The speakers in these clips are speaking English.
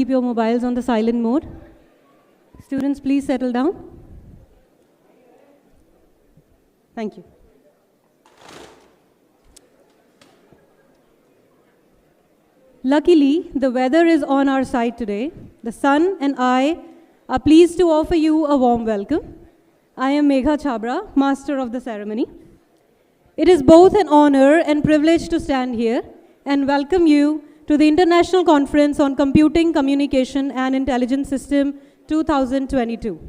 Keep your mobiles on the silent mode. Students, please settle down. Thank you. Luckily, the weather is on our side today. The sun and I are pleased to offer you a warm welcome. I am Megha Chabra, master of the ceremony. It is both an honor and privilege to stand here and welcome you to the International Conference on Computing, Communication and Intelligence System 2022.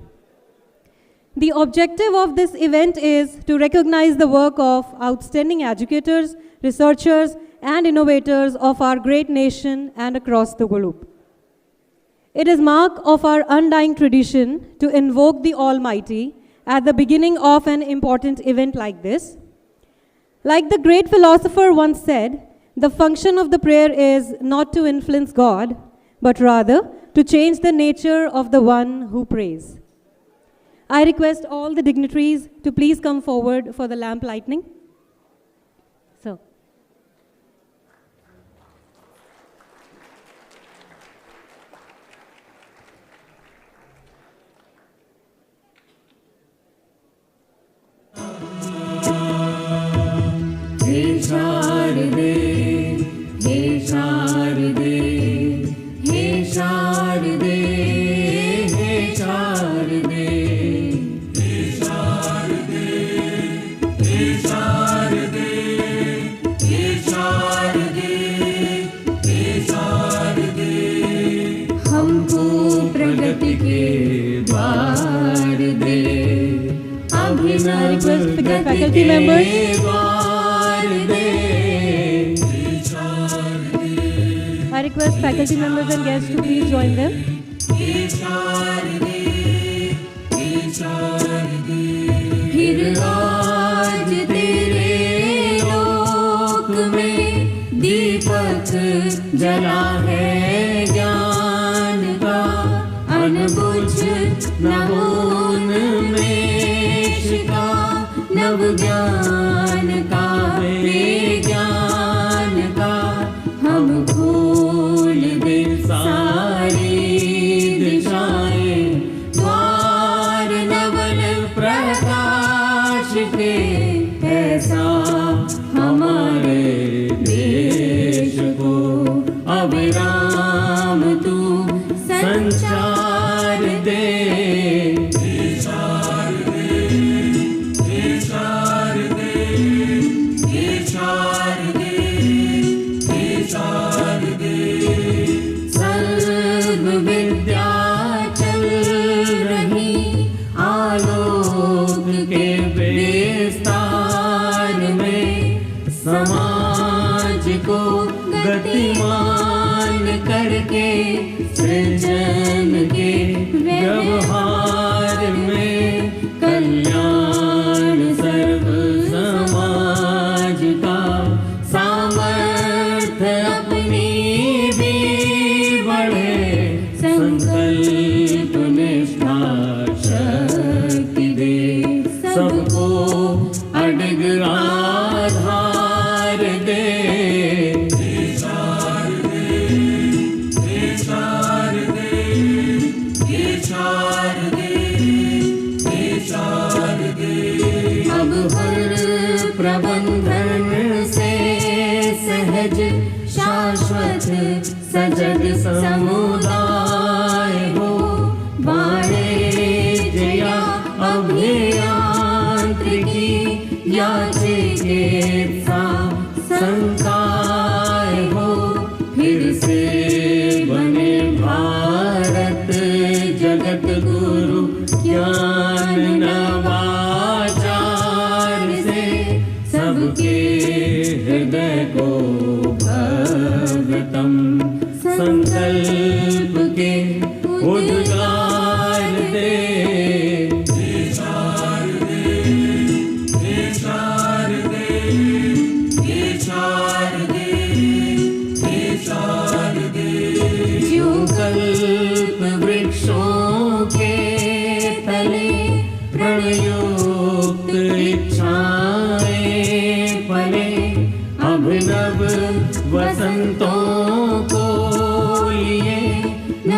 The objective of this event is to recognize the work of outstanding educators, researchers, and innovators of our great nation and across the globe. It is mark of our undying tradition to invoke the Almighty at the beginning of an important event like this. Like the great philosopher once said, the function of the prayer is not to influence God, but rather to change the nature of the one who prays. I request all the dignitaries to please come forward for the lamp lighting. So. Hey Sharda, hey Sharda, hey Sharda, hey Sharda, hey Sharda, hey Sharda, hey Sharda, hey Sharda, हमको प्रगति के द्वार दे, अभिनव faculty members. I request faculty members and guests to please join them. फिर आज तेरे लोक में दीपक जला है ज्ञान का, अनबुझ नवोन में शिखा, नव ज्ञान का विज्ञान का, हम खोल दे सारी दिशाएं, द्वार नवल प्रकाश के, ऐसा हमारे देश को अविराम तू संचार दे। सर्व विद्या चल रही आलोक के विस्तार में, समाज को गतिमान करके सृजन के व्यवहार में, कल्याण सर्व समाज का सामर्थ्य अपनी भी बढ़े, संकल्प निष्ठा शक्ति दे, सबको अडिग आधार दे। अब हर प्रबंधन से सहज शाश्वत सजग समुदाय हो, वाणिज्य या अभियांत्रिकी या चिकित्सा संकाय हो, फिर से बने भारत जगत गुरु ज्ञान नवाचार से, सबके हृदय को भगतम संकल्प के उद्गार दे। हे शारदे, हे शारदे,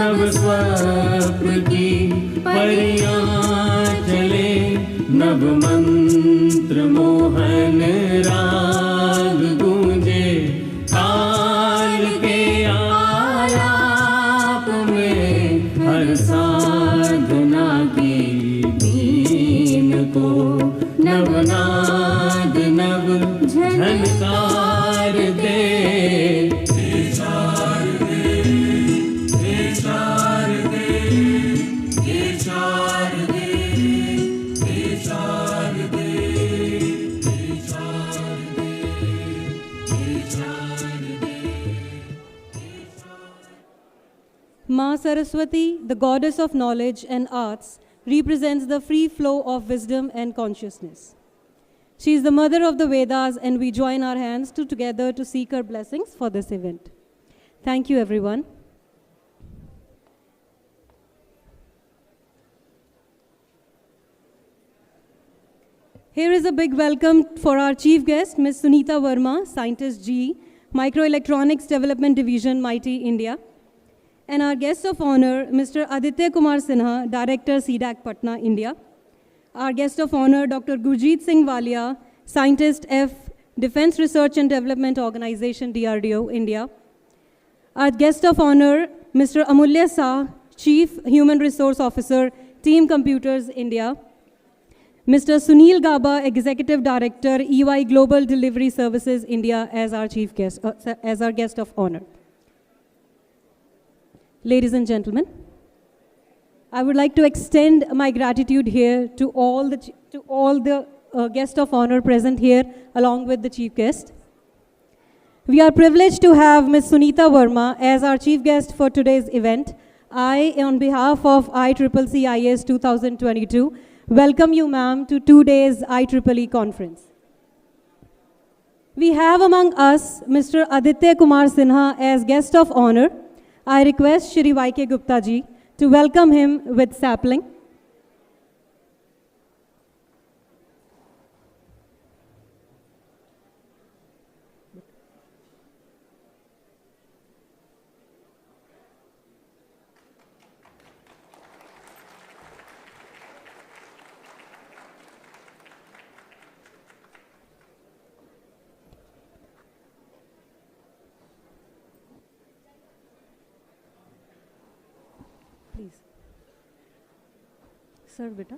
नव स्वप्न की परियां चले, नव मंत्र मोहन राग गूंजे, ताल के आलाप में हर साधना की बीन को नवनाद नव झनकार दे। Ma Saraswati, the goddess of knowledge and arts, represents the free flow of wisdom and consciousness. She is the mother of the Vedas, and we join our hands together to seek her blessings for this event. Thank you, everyone. Here is a big welcome for our chief guest, Ms. Sunita Verma, Scientist G, Microelectronics Development Division, MIT, India. And our guest of honor, Mr. Aditya Kumar Sinha, Director, CDAC, Patna, India. Our guest of honor, Dr. Gurjeet Singh Walia, Scientist F, Defense Research and Development Organization, DRDO, India. Our guest of honor, Mr. Amulya Shah, Chief Human Resource Officer, Team Computers, India. Mr. Sunil Gaba, Executive Director, EY Global Delivery Services, India, as our chief guest, as our guest of honor. Ladies and gentlemen, I would like to extend my gratitude here to all the guests of honor present here, along with the chief guest. We are privileged to have Ms. Sunita Verma as our chief guest for today's event. I, on behalf of IEEE IS 2022, welcome you, ma'am, to 2 days IEEE conference. We have among us Mr. Aditya Kumar Sinha as guest of honor. I request Shri Y.K. Gupta ji to welcome him with sapling. Please. Sir, beta.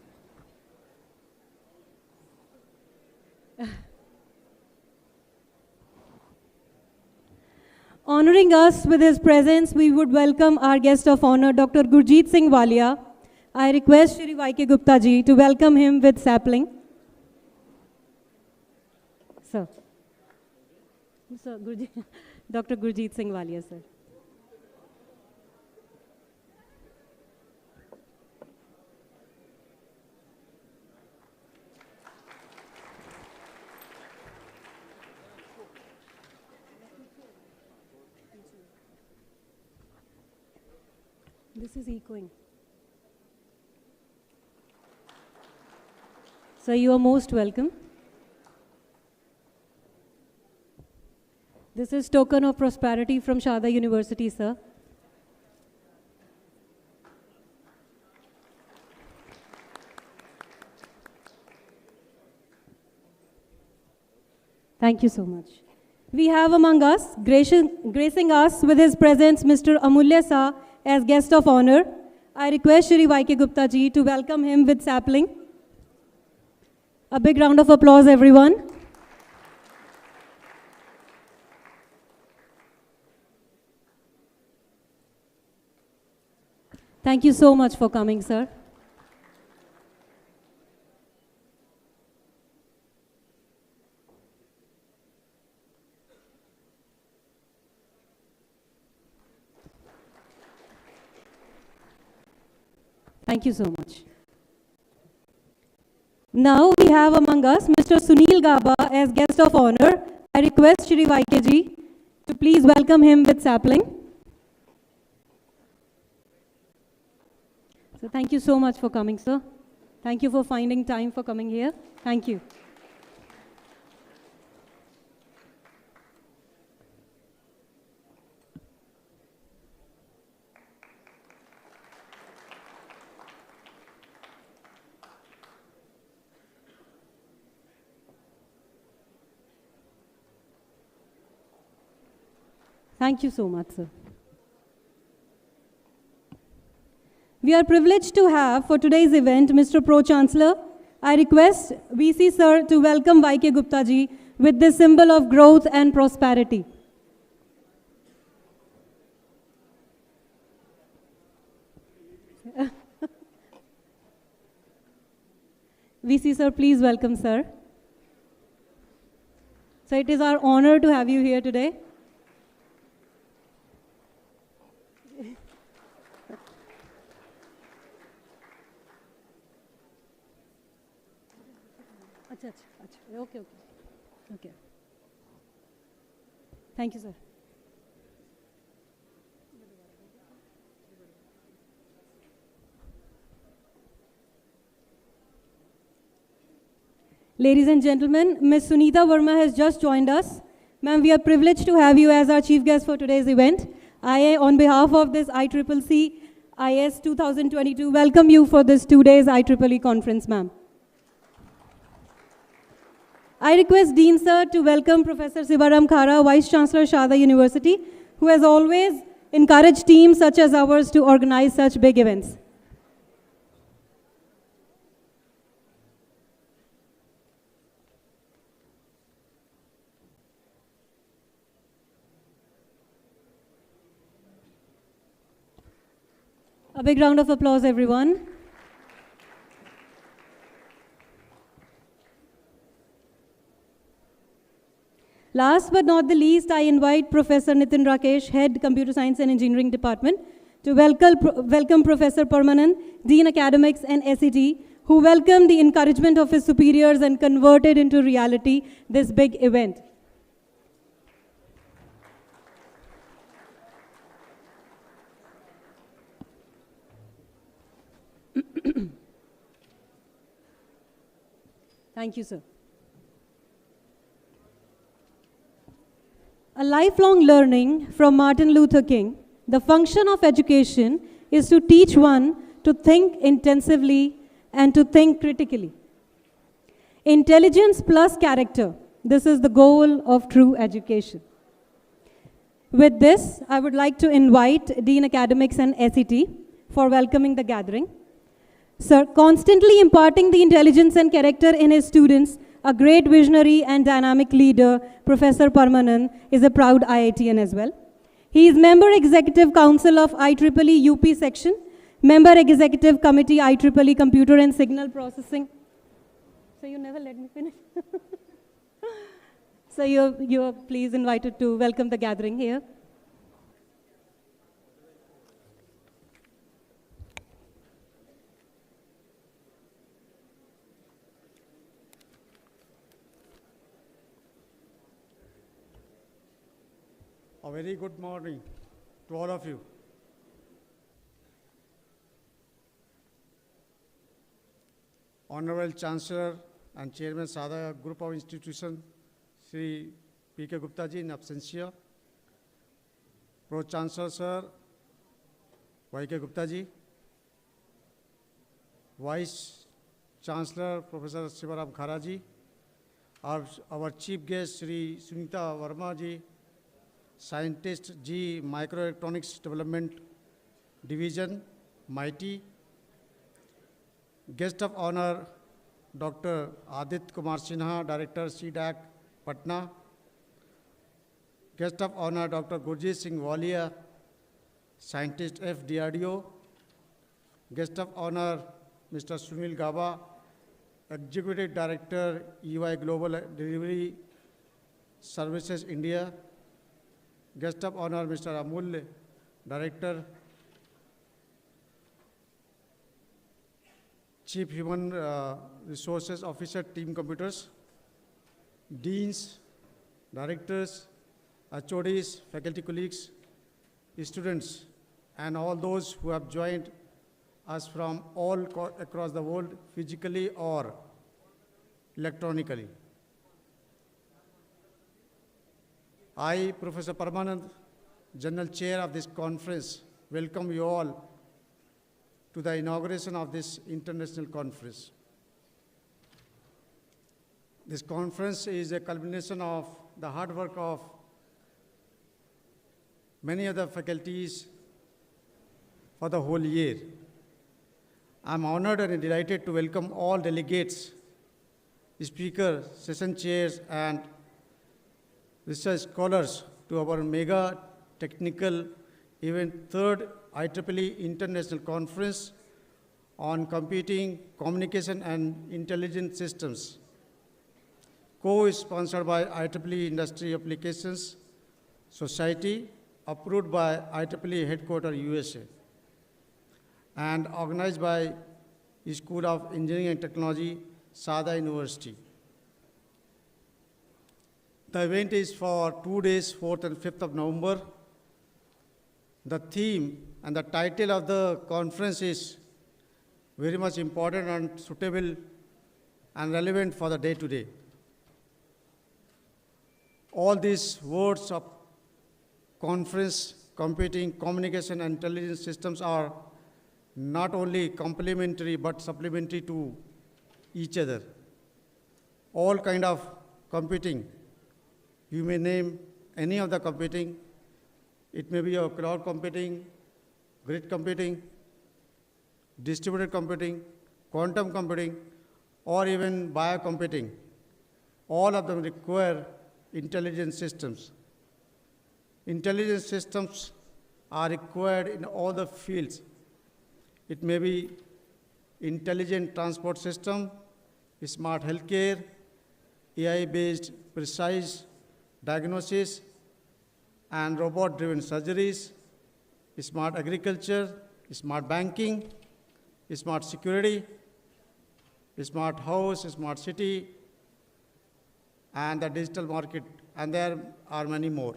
Honoring us with his presence, we would welcome our guest of honor, Dr. Gurjeet Singh Walia. I request Shri Y.K. Gupta ji to welcome him with sapling. Sir. Sir, Dr. Gurjeet Singh Walia, sir. This is echoing. Sir, you are most welcome. This is token of prosperity from Sharda University, sir. Thank you so much. We have among us, gracing us with his presence, Mr. Amulya Shah, as guest of honor. I request Shri Y.K. Gupta ji to welcome him with sapling. A big round of applause, everyone. Thank you so much for coming, sir. Thank you so much. Now we have among us Mr. Sunil Gaba as guest of honor. I request Shri Y.K. ji to please welcome him with sapling. So thank you so much for coming, sir. Thank you for finding time for coming here. Thank you. Thank you so much, sir. We are privileged to have for today's event Mr. Pro-Chancellor. I request VC sir to welcome YK Gupta ji with this symbol of growth and prosperity. VC sir, please welcome sir. So it is our honor to have you here today. Okay. Okay. Thank you, sir. Ladies and gentlemen, Ms. Sunita Verma has just joined us. Ma'am, we are privileged to have you as our chief guest for today's event. I, on behalf of this IEEE IS 2022, welcome you for this 2 days IEEE conference, ma'am. I request Dean Sir to welcome Professor Sivaram Khara, Vice Chancellor, Sharda University, who has always encouraged teams such as ours to organize such big events. A big round of applause, everyone. Last but not the least, I invite Professor Nitin Rakesh, Head Computer Science and Engineering Department, to welcome Professor Parmanand, Dean Academics and SET, who welcomed the encouragement of his superiors and converted into reality this big event. Thank you, sir. A lifelong learning from Martin Luther King, the function of education is to teach one to think intensively and to think critically. Intelligence plus character, this is the goal of true education. With this, I would like to invite Dean Academics and SET for welcoming the gathering. Sir, constantly imparting the intelligence and character in his students, a great visionary and dynamic leader, Professor Parmanand, is a proud IITian as well. He is Member Executive Council of IEEE UP Section, Member Executive Committee IEEE Computer and Signal Processing. So you never let me finish. So you're please invited to welcome the gathering here. A very good morning to all of you. Honorable Chancellor and Chairman Sharda Group of Institutions, Sri P.K. Gupta ji in absentia, Pro-Chancellor Sir Y.K. Gupta ji, Vice Chancellor Professor Sivaram Khara ji, our Chief Guest Sri Sunita Verma ji, Scientist G, Microelectronics Development Division, MIT. Guest of Honor, Dr. Adit Kumar Sinha, Director, CDAC, Patna. Guest of Honor, Dr. Gurjeet Singh Walia, Scientist F, DRDO. Guest of Honor, Mr. Sunil Gaba, Executive Director, EY Global Delivery Services, India. Guest of Honor, Mr. Amul, Director, Chief Human Resources Officer, Team Computers, Deans, Directors, HODs, faculty colleagues, students, and all those who have joined us from all across the world, physically or electronically. I, Professor Parmanand, General Chair of this conference, welcome you all to the inauguration of this international conference. This conference is a culmination of the hard work of many other faculties for the whole year. I'm honored and delighted to welcome all delegates, speakers, session chairs, and research scholars to our mega technical event, third IEEE International Conference on Computing, Communication, and Intelligent Systems, co-sponsored by IEEE Industry Applications Society, approved by IEEE Headquarters, USA, and organized by School of Engineering and Technology, Sharda University. The event is for 2 days, 4th and 5th of November. The theme and the title of the conference is very much important and suitable and relevant for the day-to-day. All these words of conference, computing, communication, and intelligence systems are not only complementary but supplementary to each other. All kind of computing, you may name any of the computing. It may be a cloud computing, grid computing, distributed computing, quantum computing, or even biocomputing. All of them require intelligent systems. Intelligent systems are required in all the fields. It may be intelligent transport system, smart healthcare, AI-based precise diagnosis, and robot-driven surgeries, smart agriculture, smart banking, smart security, smart house, smart city, and the digital market, and there are many more.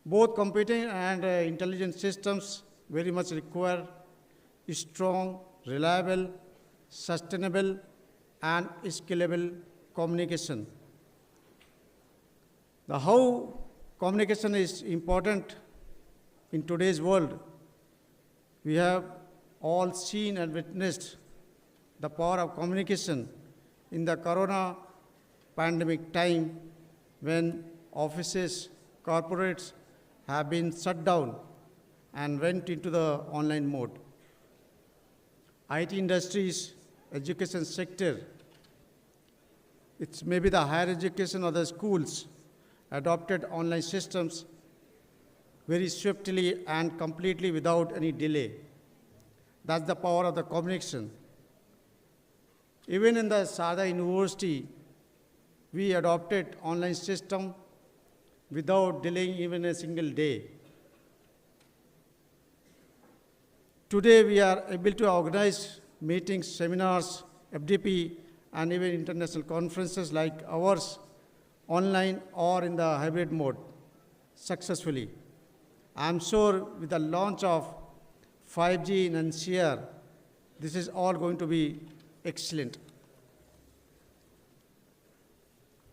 Both computing and intelligent systems very much require strong, reliable, sustainable, and scalable communication. The how communication is important in today's world. We have all seen and witnessed the power of communication in the corona pandemic time when offices, corporates have been shut down and went into the online mode. IT industries, education sector, it's maybe the higher education or the schools adopted online systems very swiftly and completely without any delay. That's the power of the communication. Even in the Sharda University, we adopted online system without delaying even a single day. Today, we are able to organize meetings, seminars, FDP, and even international conferences like ours online or in the hybrid mode successfully. I'm sure with the launch of 5G in NCR, this is all going to be excellent.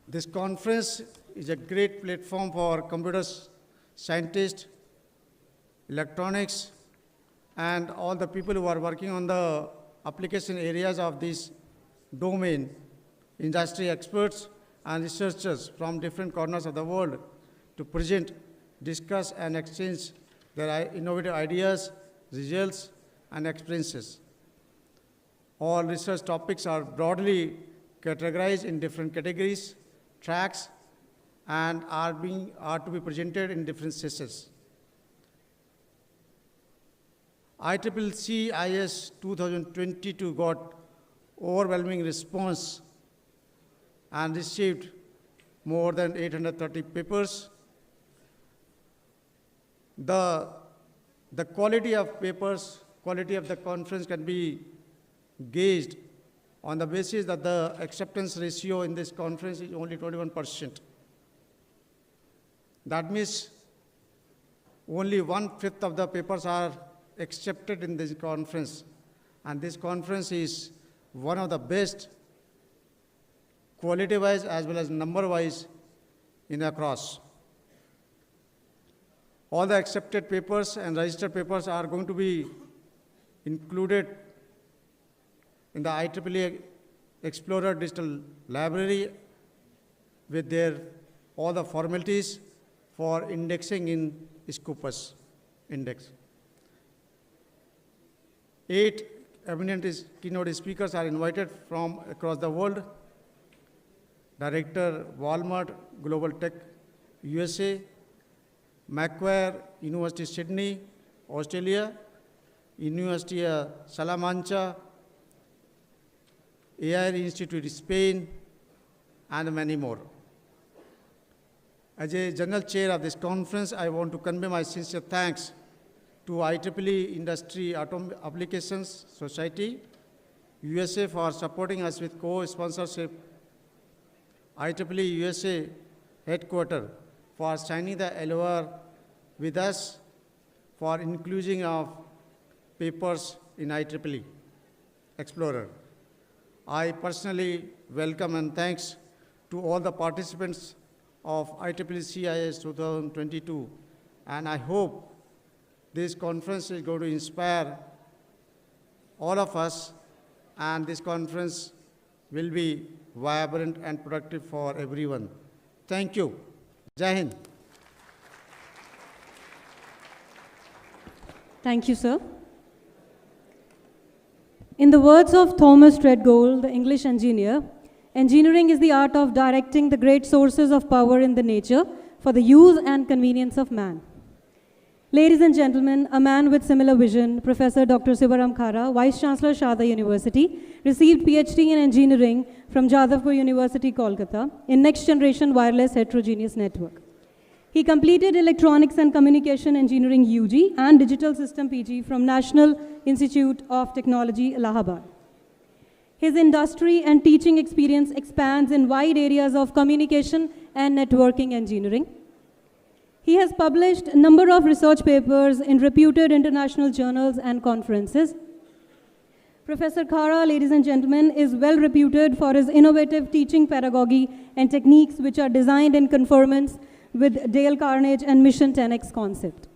This conference is a great platform for computers, scientists, electronics, and all the people who are working on the application areas of this domain, industry experts and researchers from different corners of the world to present, discuss, and exchange their innovative ideas, results, and experiences. All research topics are broadly categorized in different categories, tracks, and are to be presented in different sessions. IEEE IS 2022 got overwhelming response and received more than 830 papers. The quality of papers, quality of the conference can be gauged on the basis that the acceptance ratio in this conference is only 21%. That means only 1/5 of the papers are accepted in this conference. And this conference is one of the best quality-wise as well as number-wise in across. All the accepted papers and registered papers are going to be included in the IEEE Explorer Digital Library with all the formalities for indexing in Scopus index. 8 eminent keynote speakers are invited from across the world. Director, Walmart Global Tech USA, Macquarie University Sydney, Australia, University of Salamanca, AI Institute Spain, and many more. As a general chair of this conference, I want to convey my sincere thanks to IEEE Industry Applications Society, USA for supporting us with co-sponsorship, IEEE USA headquarters for signing the LOR with us for inclusion of papers in IEEE Explorer. I personally welcome and thanks to all the participants of IEEE CIS 2022, and I hope this conference is going to inspire all of us, and this conference will be vibrant and productive for everyone. Thank you. Jai Hind. Thank you, sir. In the words of Thomas Treadgold, the English engineer, engineering is the art of directing the great sources of power in the nature for the use and convenience of man. Ladies and gentlemen, a man with similar vision, Professor Dr. Sivaram Khara, Vice Chancellor, Sharda University, received PhD in engineering from Jadavpur University, Kolkata, in Next Generation Wireless Heterogeneous Network. He completed Electronics and Communication Engineering UG and Digital System PG from National Institute of Technology, Allahabad. His industry and teaching experience expands in wide areas of communication and networking engineering. He has published a number of research papers in reputed international journals and conferences. Professor Khara, ladies and gentlemen, is well reputed for his innovative teaching pedagogy and techniques which are designed in conformance with Dale Carnegie and Mission 10X concept.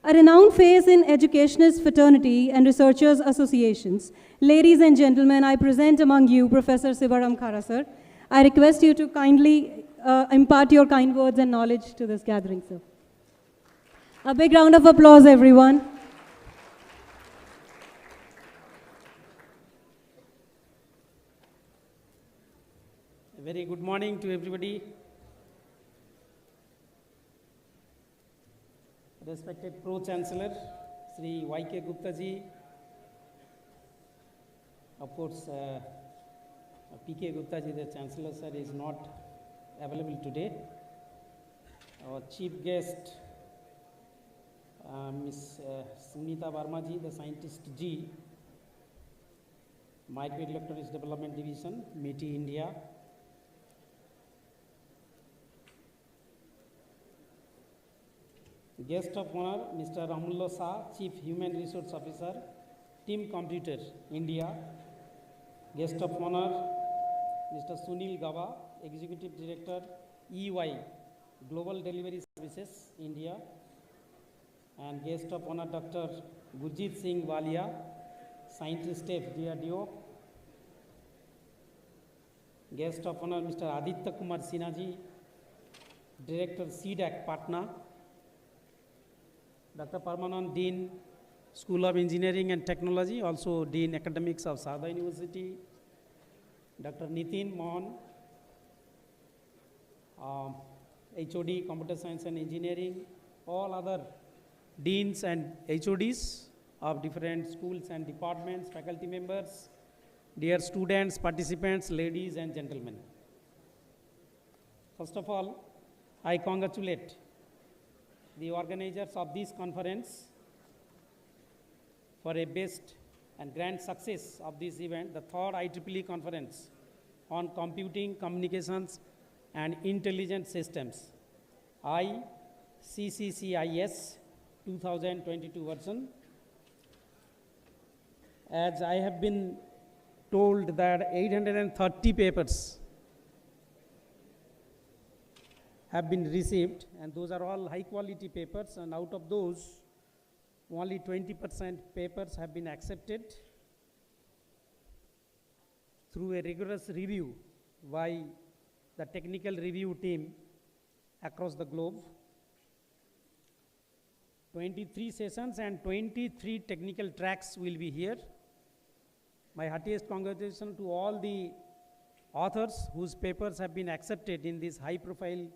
A renowned face in educationist fraternity and researchers associations, ladies and gentlemen, I present among you Professor Sivaram Khara, sir. I request you to kindly impart your kind words and knowledge to this gathering, sir. A big round of applause, everyone. A very good morning to everybody. Respected Pro-Chancellor, Sri Y.K. Gupta ji, of course, P.K. Gupta ji, the Chancellor sir, is not available today. Our chief guest, Ms. Sunita Verma ji, the scientist G, Micro Electronics Development Division, MITI India. Guest of honor, Mr. Ramullo Shah, Chief Human Resource Officer, Team Computer, India. Guest of honor, Mr. Sunil Gaba, Executive Director, EY, Global Delivery Services, India. And guest of honor, Dr. Gurjit Singh Walia, Scientist Staff, DRDO. Guest of honor, Mr. Aditya Kumar Sinha ji, Director, CDAC, Patna. Dr. Parmanand, Dean, School of Engineering and Technology, also Dean Academics of Sharda University. Dr. Nitin Mohan, HOD, Computer Science and Engineering, all other deans and HODs of different schools and departments, faculty members, dear students, participants, ladies and gentlemen. First of all, I congratulate the organizers of this conference for a best and grand success of this event, the third IEEE conference on computing, communications and intelligent systems, ICCCIS 2022 version. As I have been told that 830 papers have been received, and those are all high quality papers, and out of those only 20% papers have been accepted through a rigorous review by the technical review team, across the globe. 23 sessions and 23 technical tracks will be here. My heartiest congratulations to all the authors whose papers have been accepted in this high-profile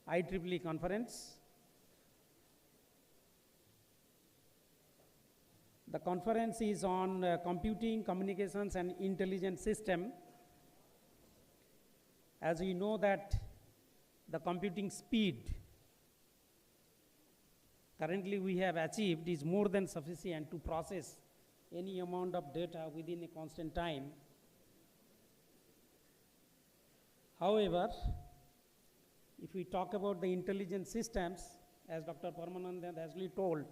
IEEE conference. The conference is on computing, communications, and intelligent system. As we know that the computing speed currently we have achieved is more than sufficient to process any amount of data within a constant time. However, if we talk about the intelligent systems, as Dr. Paramanandan has told,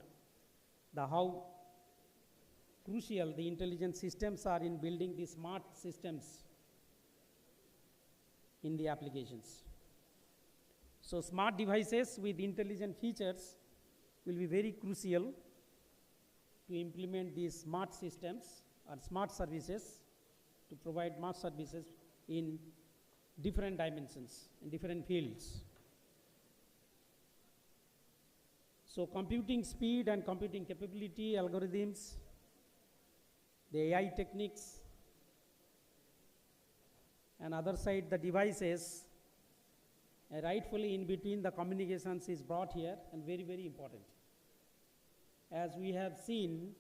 how crucial the intelligent systems are in building the smart systems in the applications. So smart devices with intelligent features will be very crucial to implement these smart systems or smart services, to provide smart services in different dimensions, in different fields. So computing speed and computing capability, algorithms, the AI techniques, and other side the devices, rightfully in between the communications is brought here, and very, very important. As we have seen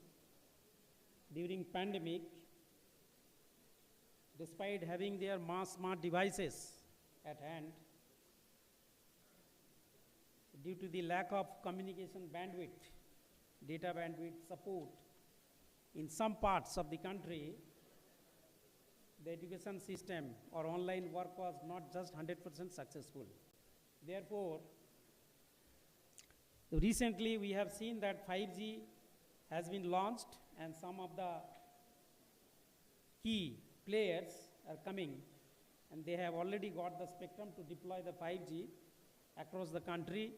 during pandemic, despite having their mass smart devices at hand, due to the lack of communication bandwidth, data bandwidth support, in some parts of the country, the education system or online work was not just 100% successful. Therefore, recently we have seen that 5G has been launched, and some of the key players are coming, and they have already got the spectrum to deploy the 5G across the country.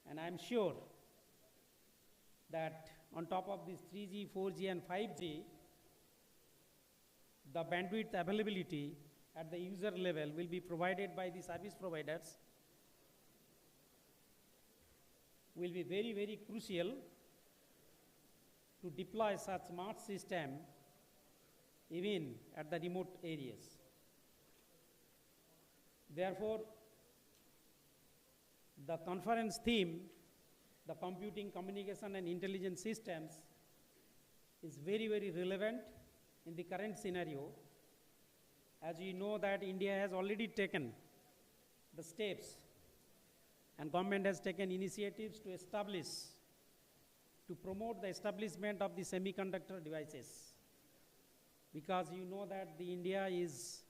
And I am sure that on top of this 3G, 4G, and 5G, the bandwidth availability at the user level will be provided by the service providers, will be very, very crucial to deploy such smart system even at the remote areas. Therefore, the conference theme, the computing, communication, and intelligent systems, is very, very relevant in the current scenario. As you know that India has already taken the steps, and government has taken initiatives to establish, to promote the establishment of the semiconductor devices. Because you know that the India is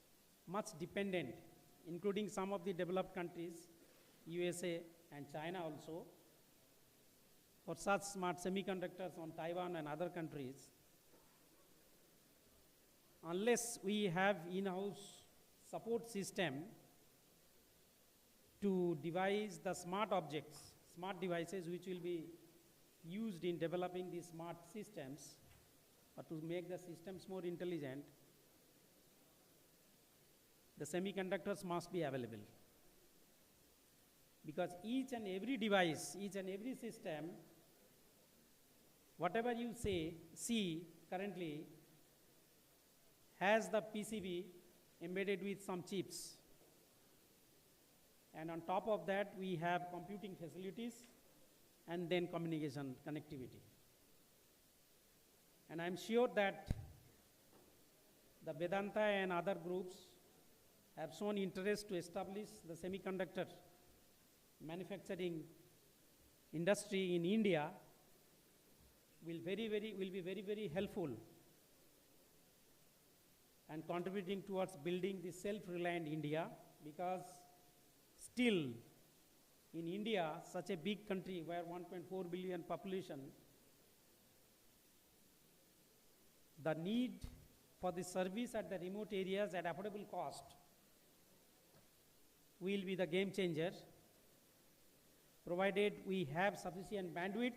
much dependent, including some of the developed countries, USA and China also, for such smart semiconductors on Taiwan and other countries. Unless we have in-house support system to devise the smart objects, smart devices which will be used in developing these smart systems, or to make the systems more intelligent, the semiconductors must be available. Because each and every device, each and every system, whatever you see currently, has the PCB embedded with some chips. And on top of that, we have computing facilities and then communication connectivity. And I'm sure that the Vedanta and other groups have shown interest to establish the semiconductor manufacturing industry in India, will be very, very helpful and contributing towards building the self-reliant India. Because still in India, such a big country where 1.4 billion population, the need for the service at the remote areas at affordable cost will be the game changer, provided we have sufficient bandwidth,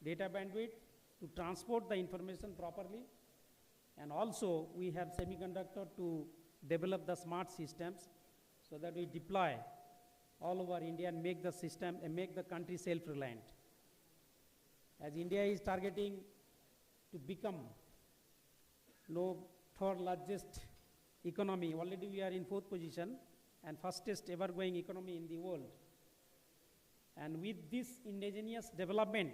data bandwidth, to transport the information properly, and also we have semiconductor to develop the smart systems so that we deploy all over India and make the system and make the country self-reliant. As India is targeting to become third largest economy, already we are in 4th position and fastest ever growing economy in the world. And with this indigenous development,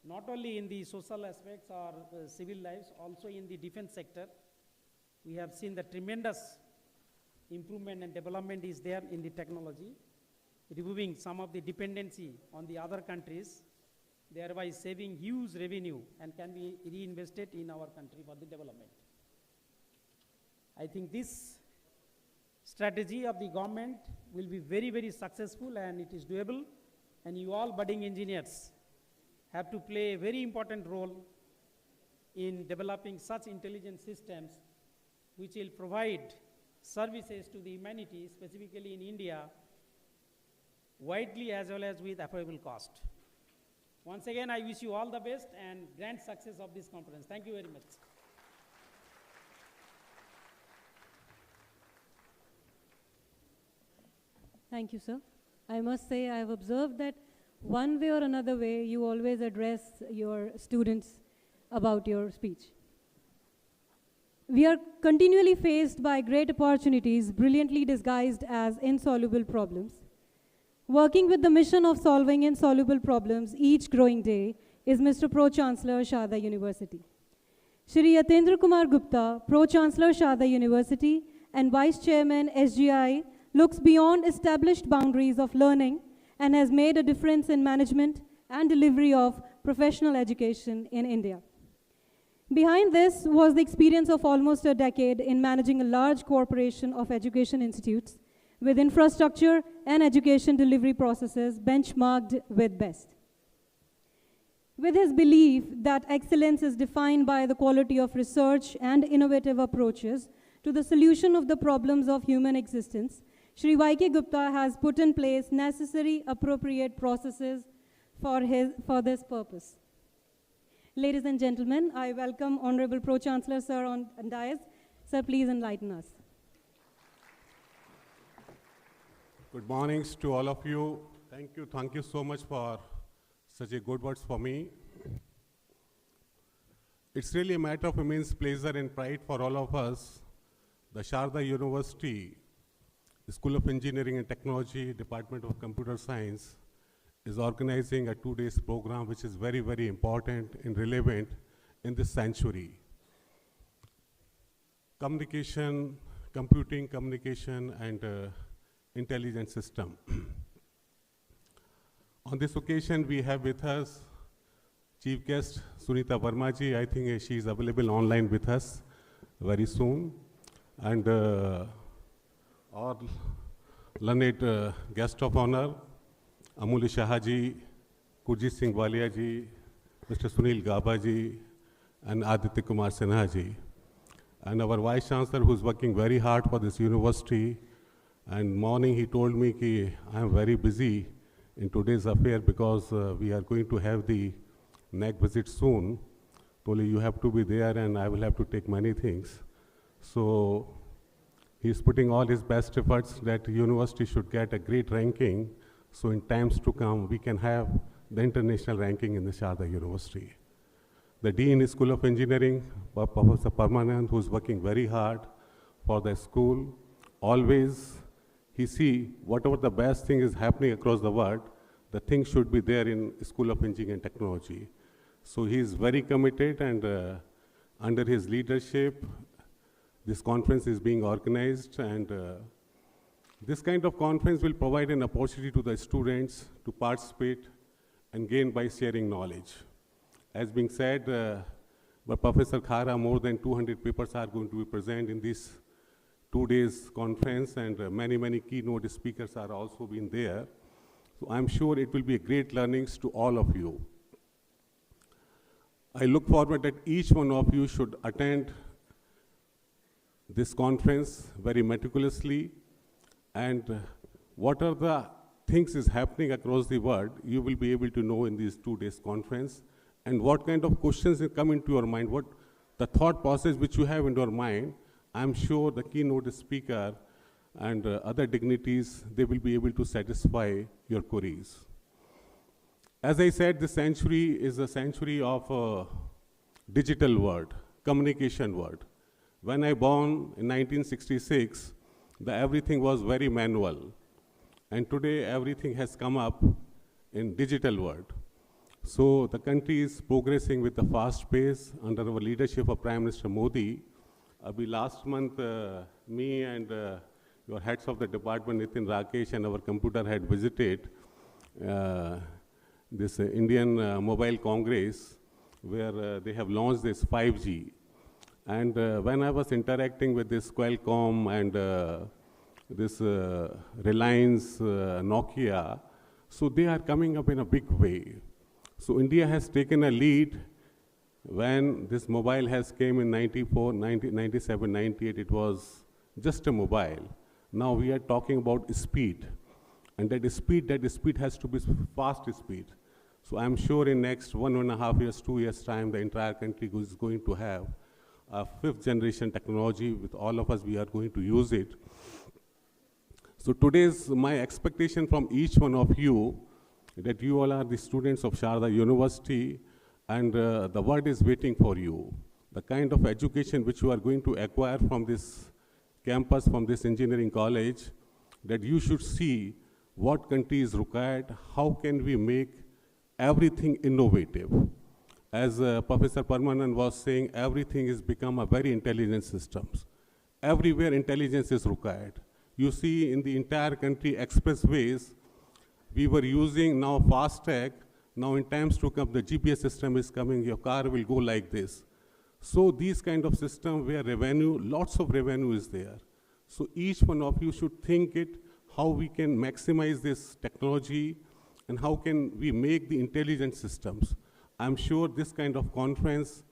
not only in the social aspects or civil lives, also in the defense sector, we have seen the tremendous improvement and development is there in the technology, removing some of the dependency on the other countries, thereby saving huge revenue and can be reinvested in our country for the development. I think this strategy of the government will be very, very successful and it is doable, and you all budding engineers have to play a very important role in developing such intelligent systems which will provide services to the humanity, specifically in India, widely as well as with affordable cost. Once again, I wish you all the best and grand success of this conference. Thank you very much. Thank you, sir. I must say I have observed that one way or another way you always address your students about your speech. We are continually faced by great opportunities brilliantly disguised as insoluble problems. Working with the mission of solving insoluble problems each growing day is Mr. Pro-Chancellor, Sharda University. Shri Yatendra Kumar Gupta, Pro-Chancellor, Sharda University and Vice Chairman, SGI, looks beyond established boundaries of learning and has made a difference in management and delivery of professional education in India. Behind this was the experience of almost a decade in managing a large corporation of education institutes with infrastructure and education delivery processes benchmarked with best. With his belief that excellence is defined by the quality of research and innovative approaches to the solution of the problems of human existence, Shri Y.K. Gupta has put in place necessary appropriate processes for this purpose. Ladies and gentlemen, I welcome Honorable Pro-Chancellor Sir on dais. Sir, please enlighten us. Good mornings to all of you. Thank you so much for such a good words for me. It's really a matter of immense pleasure and pride for all of us. The Sharda University School of Engineering and Technology, Department of Computer Science, is organizing a 2-day program which is very, very important and relevant in this century. Communication, computing, communication, and intelligence system. On this occasion, we have with us Chief Guest Sunita Verma ji. I think she is available online with us very soon. And our learned guest of honor, Amulya Shah ji, Gurjit Singh Walia ji, Mr. Sunil Gaba ji, and Aditya Kumar Sinha ji. And our Vice Chancellor, who is working very hard for this university. And morning he told me that I am very busy in today's affair because we are going to have the NAC visit soon. Told you have to be there and I will have to take many things. So he is putting all his best efforts that university should get a great ranking. So in times to come, we can have the international ranking in the Sharda University. The Dean School of Engineering, Professor Parmanand, who is working very hard for the school. Always he see whatever the best thing is happening across the world, the thing should be there in School of Engineering and Technology. So he is very committed, and under his leadership, this conference is being organized, and this kind of conference will provide an opportunity to the students to participate and gain by sharing knowledge. As being said by Professor Khara, more than 200 papers are going to be present in this 2 days conference, and many, many keynote speakers are also been there. So I'm sure it will be a great learnings to all of you. I look forward that each one of you should attend this conference very meticulously, and what are the things is happening across the world, you will be able to know in these 2 days conference, and what kind of questions will come into your mind, what the thought process which you have in your mind. I'm sure the keynote speaker and other dignities, they will be able to satisfy your queries. As I said, this century is a century of digital world, communication world. When I born in 1966, everything was very manual. And today, everything has come up in digital world. So the country is progressing with a fast pace under our leadership of Prime Minister Modi. Last month, me and your heads of the department, Nitin Rakesh, and our computer had visited this Indian Mobile Congress, where they have launched this 5G. And when I was interacting with this Qualcomm and this Reliance, Nokia, so they are coming up in a big way. So India has taken a lead. When this mobile has came in 94, 90, 97, 98, it was just a mobile. Now we are talking about speed. And that speed has to be fast speed. So I'm sure in next 1.5 years, 2 years time, the entire country is going to have a 5th generation technology. With all of us, we are going to use it. So today's my expectation from each one of you, that you all are the students of Sharda University, and the world is waiting for you. The kind of education which you are going to acquire from this campus, from this engineering college, that you should see what country is required, how can we make everything innovative. As Professor Parmanan was saying, everything has become a very intelligent systems. Everywhere intelligence is required. You see in the entire country, expressways, we were using now FASTag. Now in times to come, the GPS system is coming, your car will go like this. So these kind of system where revenue, lots of revenue is there. So each one of you should think it, how we can maximize this technology and how can we make the intelligent systems. I'm sure this kind of conference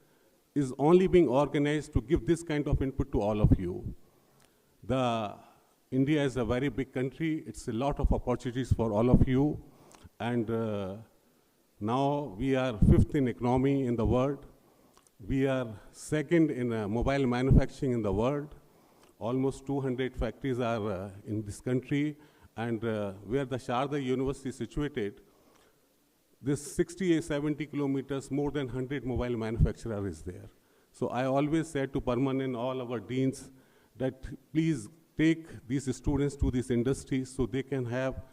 is only being organized to give this kind of input to all of you. India is a very big country. It's a lot of opportunities for all of you. And now we are 5th in economy in the world. We are 2nd in mobile manufacturing in the world. Almost 200 factories are in this country. And where the Sharda University is situated, this 60, 70 kilometers, more than 100 mobile manufacturer is there. So I always said to Parmanan, all our deans, that please take these students to this industry so they can have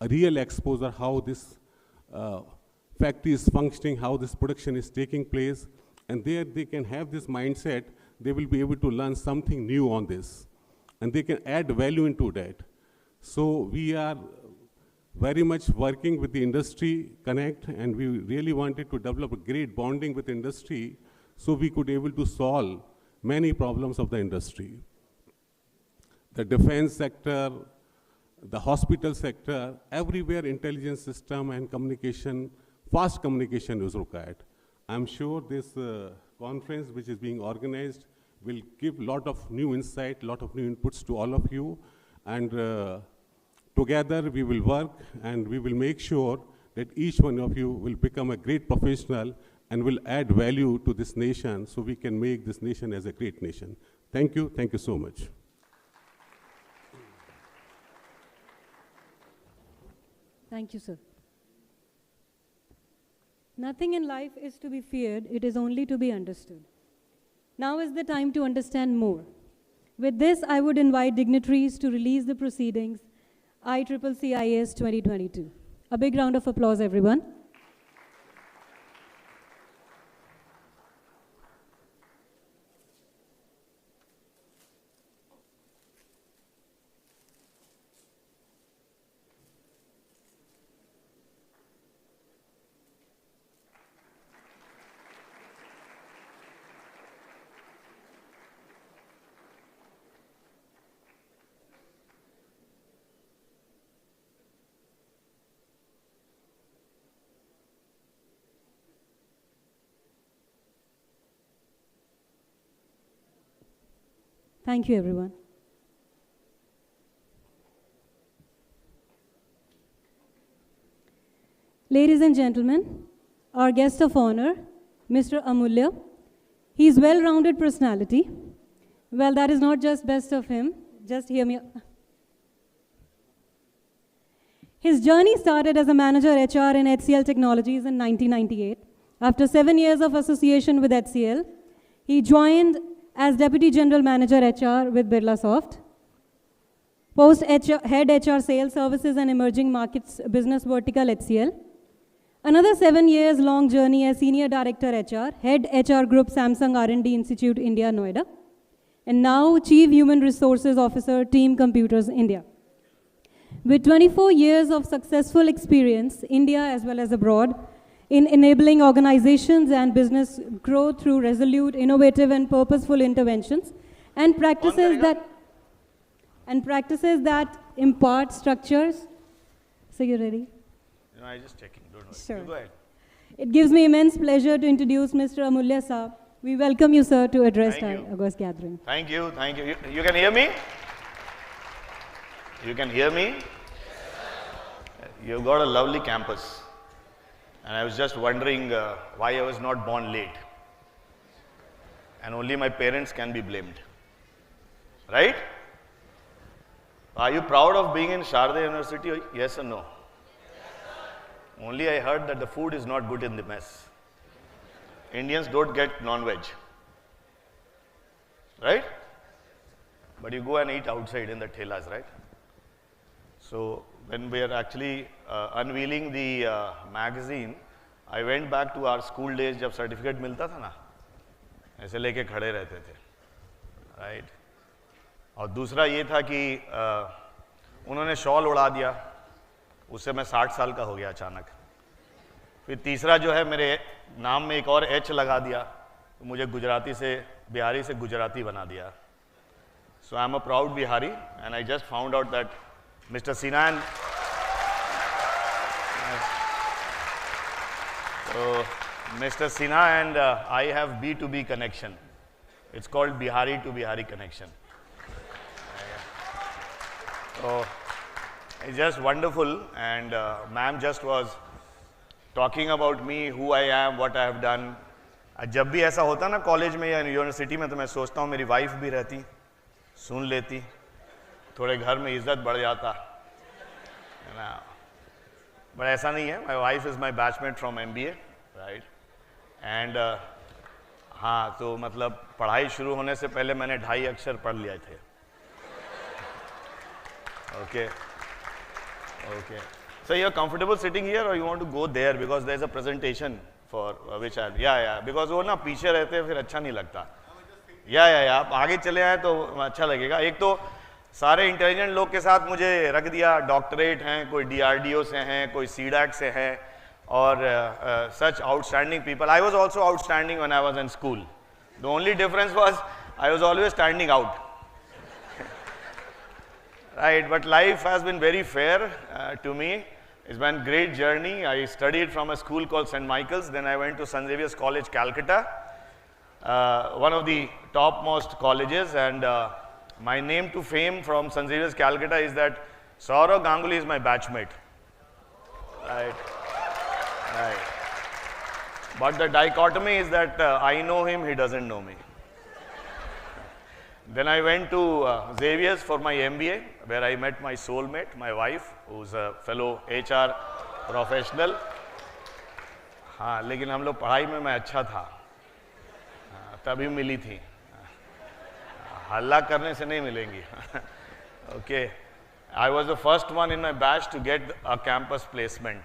a real exposure how this factory is functioning, how this production is taking place, and there they can have this mindset, they will be able to learn something new on this, and they can add value into that. So we are very much working with the industry connect, and we really wanted to develop a great bonding with industry so we could able to solve many problems of the industry. The defense sector, the hospital sector, everywhere intelligence system and communication, fast communication is required. I'm sure this conference which is being organized will give a lot of new insight, lot of new inputs to all of you, and together we will work and we will make sure that each one of you will become a great professional and will add value to this nation so we can make this nation as a great nation. Thank you so much. Thank you, sir. Nothing in life is to be feared, it is only to be understood. Now is the time to understand more. With this, I would invite dignitaries to release the proceedings, IEEE 2022. A big round of applause, everyone. Thank you, everyone. Ladies and gentlemen, our guest of honor, Mr. Amulya. He is well-rounded personality. Well, that is not just best of him. Just hear me. His journey started as a manager HR in HCL Technologies in 1998. After 7 years of association with HCL, he joined as Deputy General Manager HR with Birlasoft. Post Head HR Sales Services and Emerging Markets Business Vertical HCL. Another 7 years long journey as Senior Director HR, Head HR Group Samsung R&D Institute India, Noida. And now Chief Human Resources Officer, Team Computers India. With 24 years of successful experience, India as well as abroad, in enabling organizations and business grow through resolute, innovative, and purposeful interventions, and practices that impart structures. So you ready? No, I'm just checking. Don't worry. Sure. You go ahead. It gives me immense pleasure to introduce Mr. Amulya Saab. We welcome you, sir, to address Thank our you. August gathering. Thank you, thank you. You can hear me? You can hear me? You've got a lovely campus. And I was just wondering why I was not born late. And only my parents can be blamed. Right? Are you proud of being in Sharda University? Yes or no? Only I heard that the food is not good in the mess. Indians don't get non-veg. Right? But you go and eat outside in the thelas, right? So when we are actually unveiling the magazine, I went back to our school days जब certificate मिलता था ना, ऐसे लेके खड़े रहते थे, right? और दूसरा ये था कि उन्होंने शॉल उड़ा दिया, उससे मैं 60 साल का हो गया अचानक. फिर तीसरा जो है मेरे नाम में एक और एच लगा दिया, तो मुझे गुजराती से बिहारी से गुजराती बना दिया. So I am a proud Bihari, and I just found out that Mr. Sinan. So Mr. Sinha and I have B2B connection. It's called Bihari to Bihari connection. So it's just wonderful, and ma'am just was talking about me, who I am, what I have done. जब भी ऐसा होता ना college में या university में, तो मैं सोचता हूँ मेरी वाइफ भी रहती, सुन लेती, थोड़े घर में इज्जत बढ़ जाता है ना. बट ऐसा नहीं है. My wife is my batchmate from MBA, right. And हाँ, तो मतलब पढ़ाई शुरू होने से पहले मैंने 2.5 अक्षर पढ़ लिए थे. Okay okay. So you're comfortable sitting here, or you want to go there because there's a presentation for which I yeah because वो ना पीछे रहते हैं फिर अच्छा नहीं लगता. या आप आगे चले आए तो अच्छा लगेगा. एक तो सारे इंटेलिजेंट लोग के साथ मुझे रख दिया, डॉक्टरेट हैं, कोई DRDO से हैं, कोई CDAC से हैं, और such outstanding people. I was also outstanding when I was in school. The only difference was I was always standing out. Right, but life has been very fair to me. It's been a great journey. I studied from a school called St. Michael's, then I went to St. Xavier's College, Calcutta, one of the topmost colleges, and my name to fame from St. Xavier's, Calcutta is that Saurav Ganguly is my batchmate. Right. Right. But the dichotomy is that I know him, he doesn't know me. Then I went to Xavier's for my MBA, where I met my soulmate, my wife, who's a fellow HR professional. हाँ, लेकिन हम लोग पढ़ाई में मैं अच्छा था, तभी मिली थी. हल्ला करने से नहीं मिलेंगी. Okay, I was the first one in my batch to get a campus placement,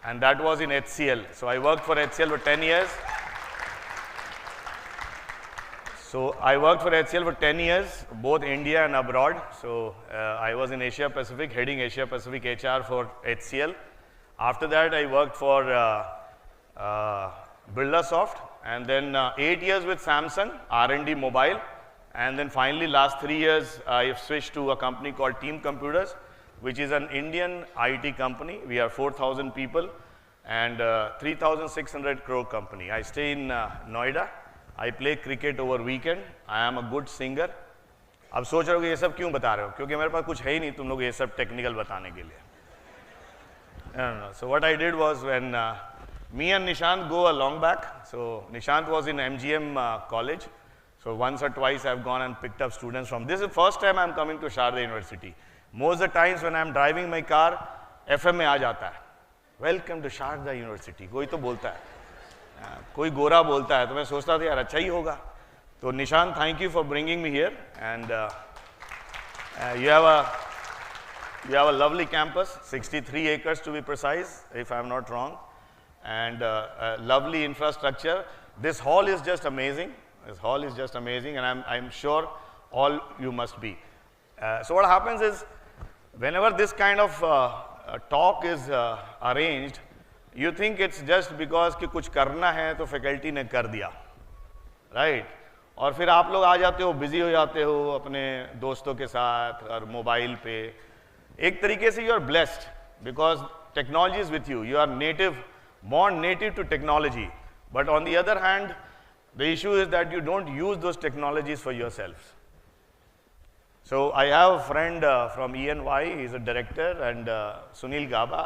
and that was in HCL. So I worked for HCL for 10 years. So I worked for HCL for 10 years, both India and abroad. So I was in Asia Pacific, heading Asia Pacific HR for HCL. After that, I worked for Birlasoft, and then 8 years with Samsung, R&D Mobile. And then finally, last 3 years, I switched to a company called Team Computers, which is an Indian IT company. We are 4,000 people and 3,600 crore company. I stay in Noida. I play cricket over weekend. I am a good singer. अब सोच रहे हो कि ये सब क्यों बता रहे हो? क्योंकि मेरे पास कुछ है ही नहीं तुम लोग ये सब टेक्निकल बताने के लिए. No. So what I did was, when me and Nishant go a long back. So Nishant was in MGM college. So once or twice I've gone and picked up students from. This is the first time I'm coming to Sharda University. Most of the times when I'm driving my car, FM में आ जाता है, welcome to Sharda university, कोई तो बोलता है, कोई गोरा बोलता है, तो मैं सोचता था यार अच्छा ही होगा. तो निशान, thank you for bringing me here, and you have a lovely campus, 63 acres to be precise, if I'm not wrong, and lovely infrastructure. This hall is just amazing. This hall is just amazing, and I'm sure all you must be. So what happens is, whenever this kind of talk is arranged, you think it's just because कि कुछ करना है तो faculty ने कर दिया, right? और फिर आप लोग आ जाते हो, बिजी हो जाते हो अपने दोस्तों के साथ और मोबाइल पे. एक तरीके से you are blessed because technology is with you, you are native, born native to technology, but on the other hand, the issue is that you don't use those technologies for yourselves. So I have a friend from ENY, he's a director, and Sunil Gaba,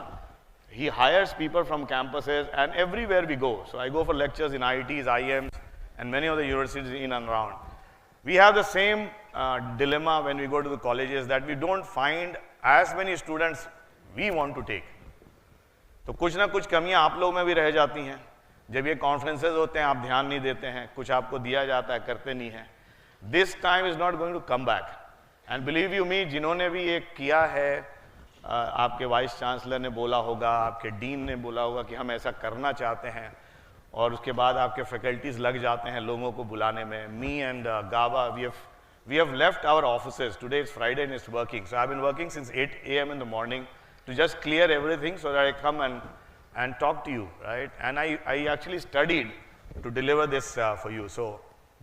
he hires people from campuses and everywhere we go. So I go for lectures in IITs, IIMs, and many of the universities in and around. We have the same dilemma when we go to the colleges, that we don't find as many students we want to take. तो कुछ ना कुछ कमियां आप लोगों में भी रह जाती हैं. जब ये कॉन्फ्रेंसेज होते हैं आप ध्यान नहीं देते हैं, कुछ आपको दिया जाता है करते नहीं हैं. This time is not going to come back, and believe you me, जिन्होंने भी ये किया है, आपके वाइस चांसलर ने बोला होगा, आपके डीन ने बोला होगा कि हम ऐसा करना चाहते हैं, और उसके बाद आपके फैकल्टीज लग जाते हैं लोगों को बुलाने में. Me and Gaba, we have left our offices. Today is Friday and it's working. So I've been working since 8 a.m. in the morning to just clear everything so that I come and talk to you, right? And I actually studied to deliver this for you. So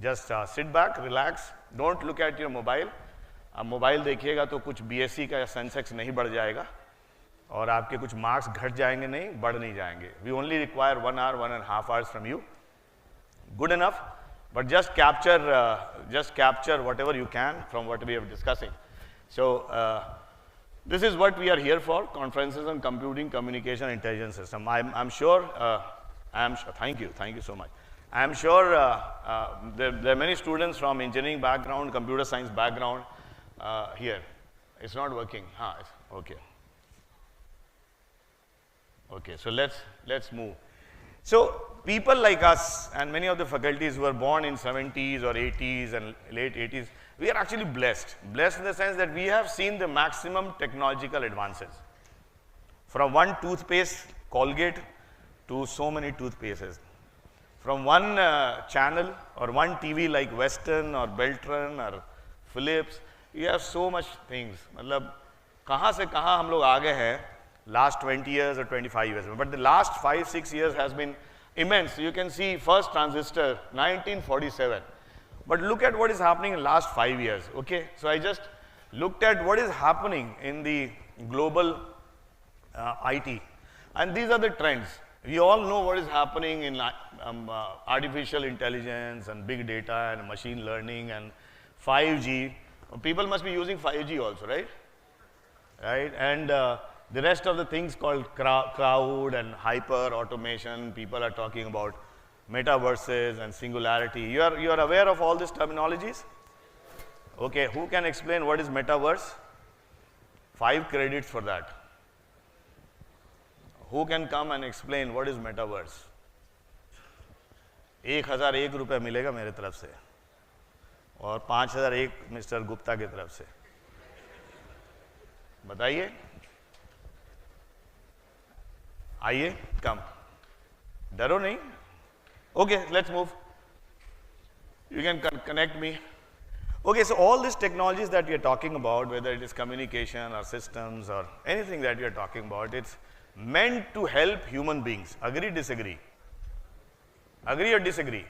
just sit back, relax, don't look at your mobile. अब mobile देखिएगा तो कुछ BSc का Sensex नहीं बढ़ जाएगा और आपके कुछ मार्क्स घट जाएंगे नहीं, बढ़ नहीं जाएंगे. We only require 1 hour, 1.5 hours from you. Good enough. But just capture whatever you can from what we are discussing. So this is what we are here for: conferences on computing, communication, intelligence system. I'm sure. Thank you so much. I'm sure there are many students from engineering background, computer science background here. It's not working. Okay. Okay. So let's move. So people like us and many of the faculties who were born in 70s or 80s and late 80s, we are actually blessed. Blessed in the sense that we have seen the maximum technological advances. From one toothpaste, Colgate, to so many toothpastes. From one channel or one TV like Western or Beltran or Philips, we have so much things. मतलब कहाँ से कहाँ हम लोग आगे हैं last 20 years or 25 years. But the last 5-6 years has been immense. You can see first transistor, 1947. But look at what is happening in last 5 years, okay? So I just looked at what is happening in the global IT. And these are the trends. We all know what is happening in artificial intelligence and big data and machine learning and 5G. People must be using 5G also, right? Right? And the rest of the things called cloud and hyper automation, people are talking about metaverses and singularity. You are aware of all these terminologies? Okay, who can explain what is metaverse? 5 credits for that. Who can come and explain what is metaverse? 1001 रुपये मिलेगा मेरे तरफ से और 5001 mister Gupta की तरफ से. बताइए. आइए, कम, डरो नहीं. Okay, let's move. You can connect me. Okay, so all these technologies that we are talking about, whether it is communication or systems or anything that we are talking about, it's meant to help human beings. Agree, disagree? Agree or disagree?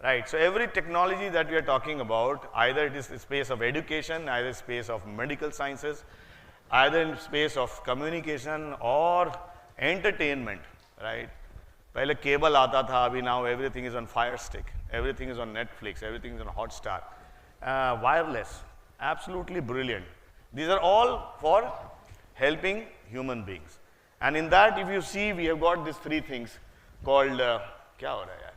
Right, so every technology that we are talking about, either it is the space of education, either space of medical sciences, either in space of communication or entertainment, right? पहले cable आता था, अभी now everything is on Fire Stick, everything is on Netflix, everything is on Hotstar. Wireless, absolutely brilliant. These are all for helping human beings. And in that, if you see, we have got these 3 things called, क्या हो रहा है यार?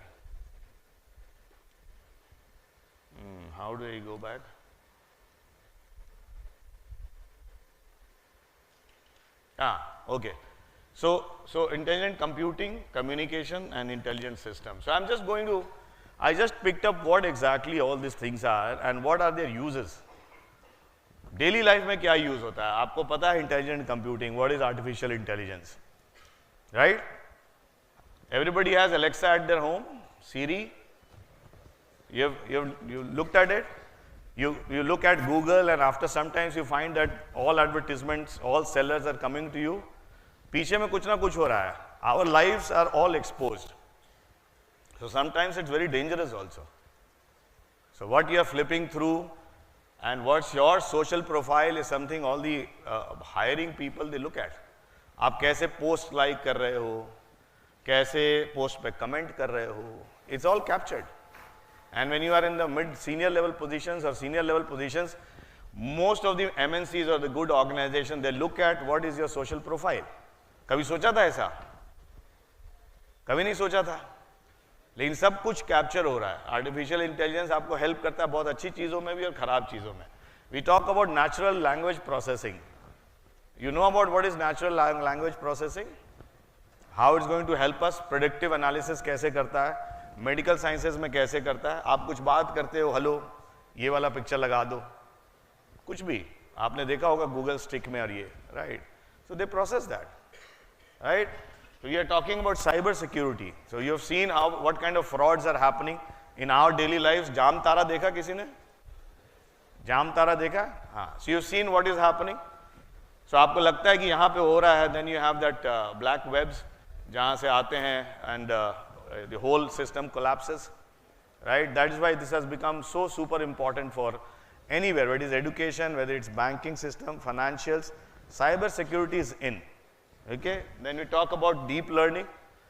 How do I go back? Okay. So intelligent computing, communication, and intelligent systems. So I just picked up what exactly all these things are and what are their uses. Daily life में क्या use होता है? आपको पता है intelligent computing, what is artificial intelligence, right? Everybody has Alexa at their home, Siri. You looked at it. You look at Google, and after sometimes you find that all advertisements, all sellers are coming to you. पीछे में कुछ ना कुछ हो रहा है. Our lives are all exposed. So sometimes it's very dangerous also. So what you are flipping through and what's your social profile is something all the hiring people they look at. आप कैसे post like कर रहे हो, कैसे post पे comment कर रहे हो, it's all captured. And when you are in the mid-senior level positions or senior level positions, most of the MNCs or the good organizations, they look at what is your social profile. कभी सोचा था ऐसा? कभी नहीं सोचा था, लेकिन सब कुछ कैप्चर हो रहा है. आर्टिफिशियल इंटेलिजेंस आपको हेल्प करता है बहुत अच्छी चीज़ों में भी और ख़राब चीज़ों में. We talk about natural language processing. You know about what is natural language processing, how it's going to help us. Predictive analysis कैसे करता है, मेडिकल साइंसेज में कैसे करता है. आप कुछ बात करते हो, हेलो ये वाला पिक्चर लगा दो, कुछ भी आपने देखा होगा गूगल स्टिक में, और ये right. So they process that, right. So we are talking about cyber security. So you have seen what kind of frauds are happening in our daily lives. जाम तारा देखा किसी ने? जाम तारा देखा? हाँ. So you have seen what is happening. So आपको लगता है कि यहाँ पे हो रहा है. Then you have that black webs जहाँ से आते हैं and the whole system collapses, right? That is why this has become so super important for anywhere, whether it is education, whether it's banking system, financials. Cyber security is in. Okay, then we talk about deep learning.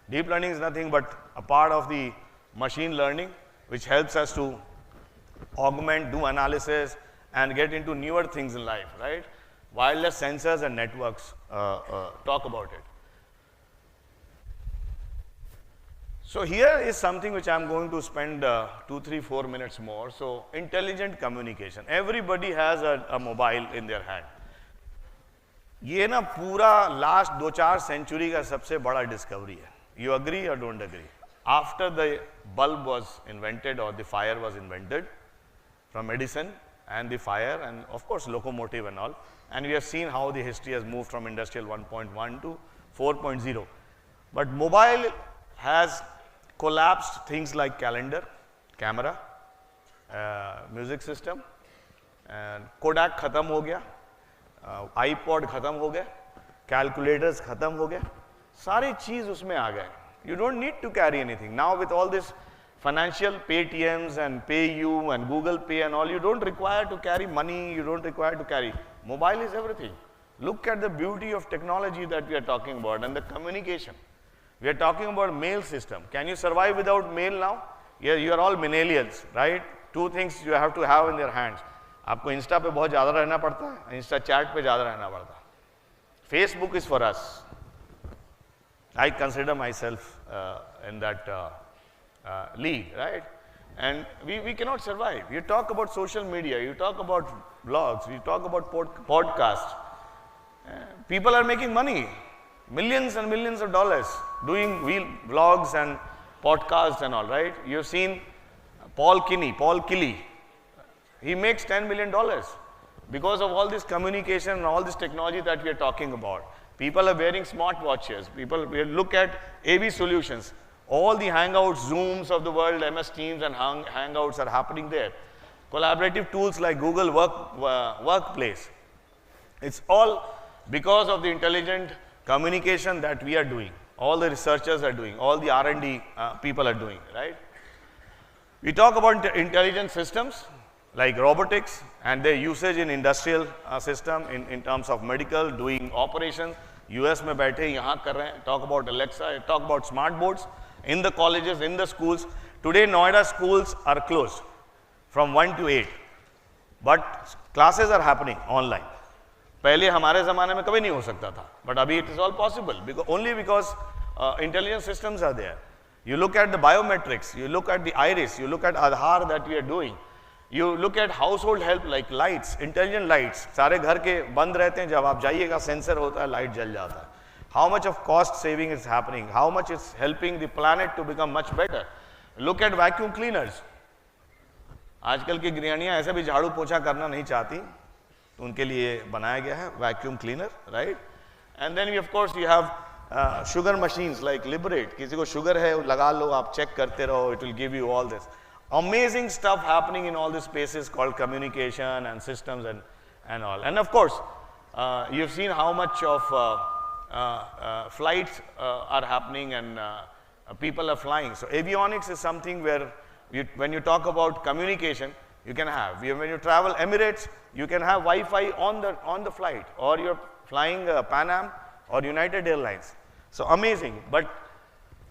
Deep learning is nothing but a part of the machine learning which helps us to augment, do analysis and get into newer things in life, right? Wireless sensors and networks, talk about it. So here is something which I am going to spend 2, 3, 4 minutes more. So intelligent communication. Everybody has a mobile in their hand. ये ना पूरा last 2-4 century का सबसे बड़ा discovery है. You agree और don't agree? After the bulb was invented और the fire was invented from Edison and the fire and of course locomotive and all, and we have seen how the history has moved from industrial 1.1 to 4.0. But mobile has collapsed things like calendar, camera, music system, and Kodak खत्म हो गया, iPod खत्म हो गया, calculators खत्म हो गया, सारी चीज़ उसमें आ गए. You don't need to carry anything. Now with all this financial Paytms and PayU and Google Pay and all, you don't require to carry money, you don't require to carry. Mobile is everything. Look at the beauty of technology that we are talking about and the communication. We are talking about mail system. Can you survive without mail now? Yeah, you are all millennials, right? Two things you have to have in their hands. आपको Insta पे बहुत ज़्यादा रहना पड़ता है, Insta chat पे ज़्यादा रहना पड़ता है. Facebook is for us. I consider myself in that league, right? And we cannot survive. You talk about social media, you talk about blogs, you talk about podcasts. People are making money, millions and millions of dollars doing vlogs and podcasts and all, right? You've seen Paul Kelly. He makes $10 million because of all this communication and all this technology that we are talking about. People are wearing smartwatches. We look at AV solutions. All the Hangouts, Zooms of the world, MS Teams and Hangouts are happening there. Collaborative tools like Google Workplace. It's all because of the intelligent communication that we are doing. All the researchers are doing. All the R&D people are doing, right? We talk about intelligent systems like robotics and their usage in industrial system, in terms of medical, doing operations. US में बैठे यहाँ कर रहे हैं. Talk about Alexa, talk about smart boards in the colleges, in the schools. Today Noida schools are closed from 1 to 8, but classes are happening online. पहले हमारे ज़माने में कभी नहीं हो सकता था, but अभी it is all possible only because intelligent systems are there. You look at the biometrics, you look at the iris, you look at Aadhaar that we are doing. You look at household help like lights, intelligent lights. सारे घर के बंद रहते हैं, जब आप जाइएगा sensor होता है, लाइट जल जाता है. How much of cost saving is happening? How much is helping the planet to become much better? Look at vacuum cleaners. आजकल की गृहिणियां ऐसे भी झाड़ू पोछा करना नहीं चाहती, तो उनके लिए बनाया गया है vacuum cleaner, right. And then of course you have sugar machines like Liberate. किसी को शुगर है लगा लो, आप चेक करते रहो, it will give you all this amazing stuff happening in all these spaces called communication and systems and all. And of course you've seen how much of flights are happening and people are flying. So avionics is something where when you talk about communication, you can have, when you travel Emirates, you can have Wi-Fi on the flight, or you're flying Pan Am or United Airlines. So amazing. But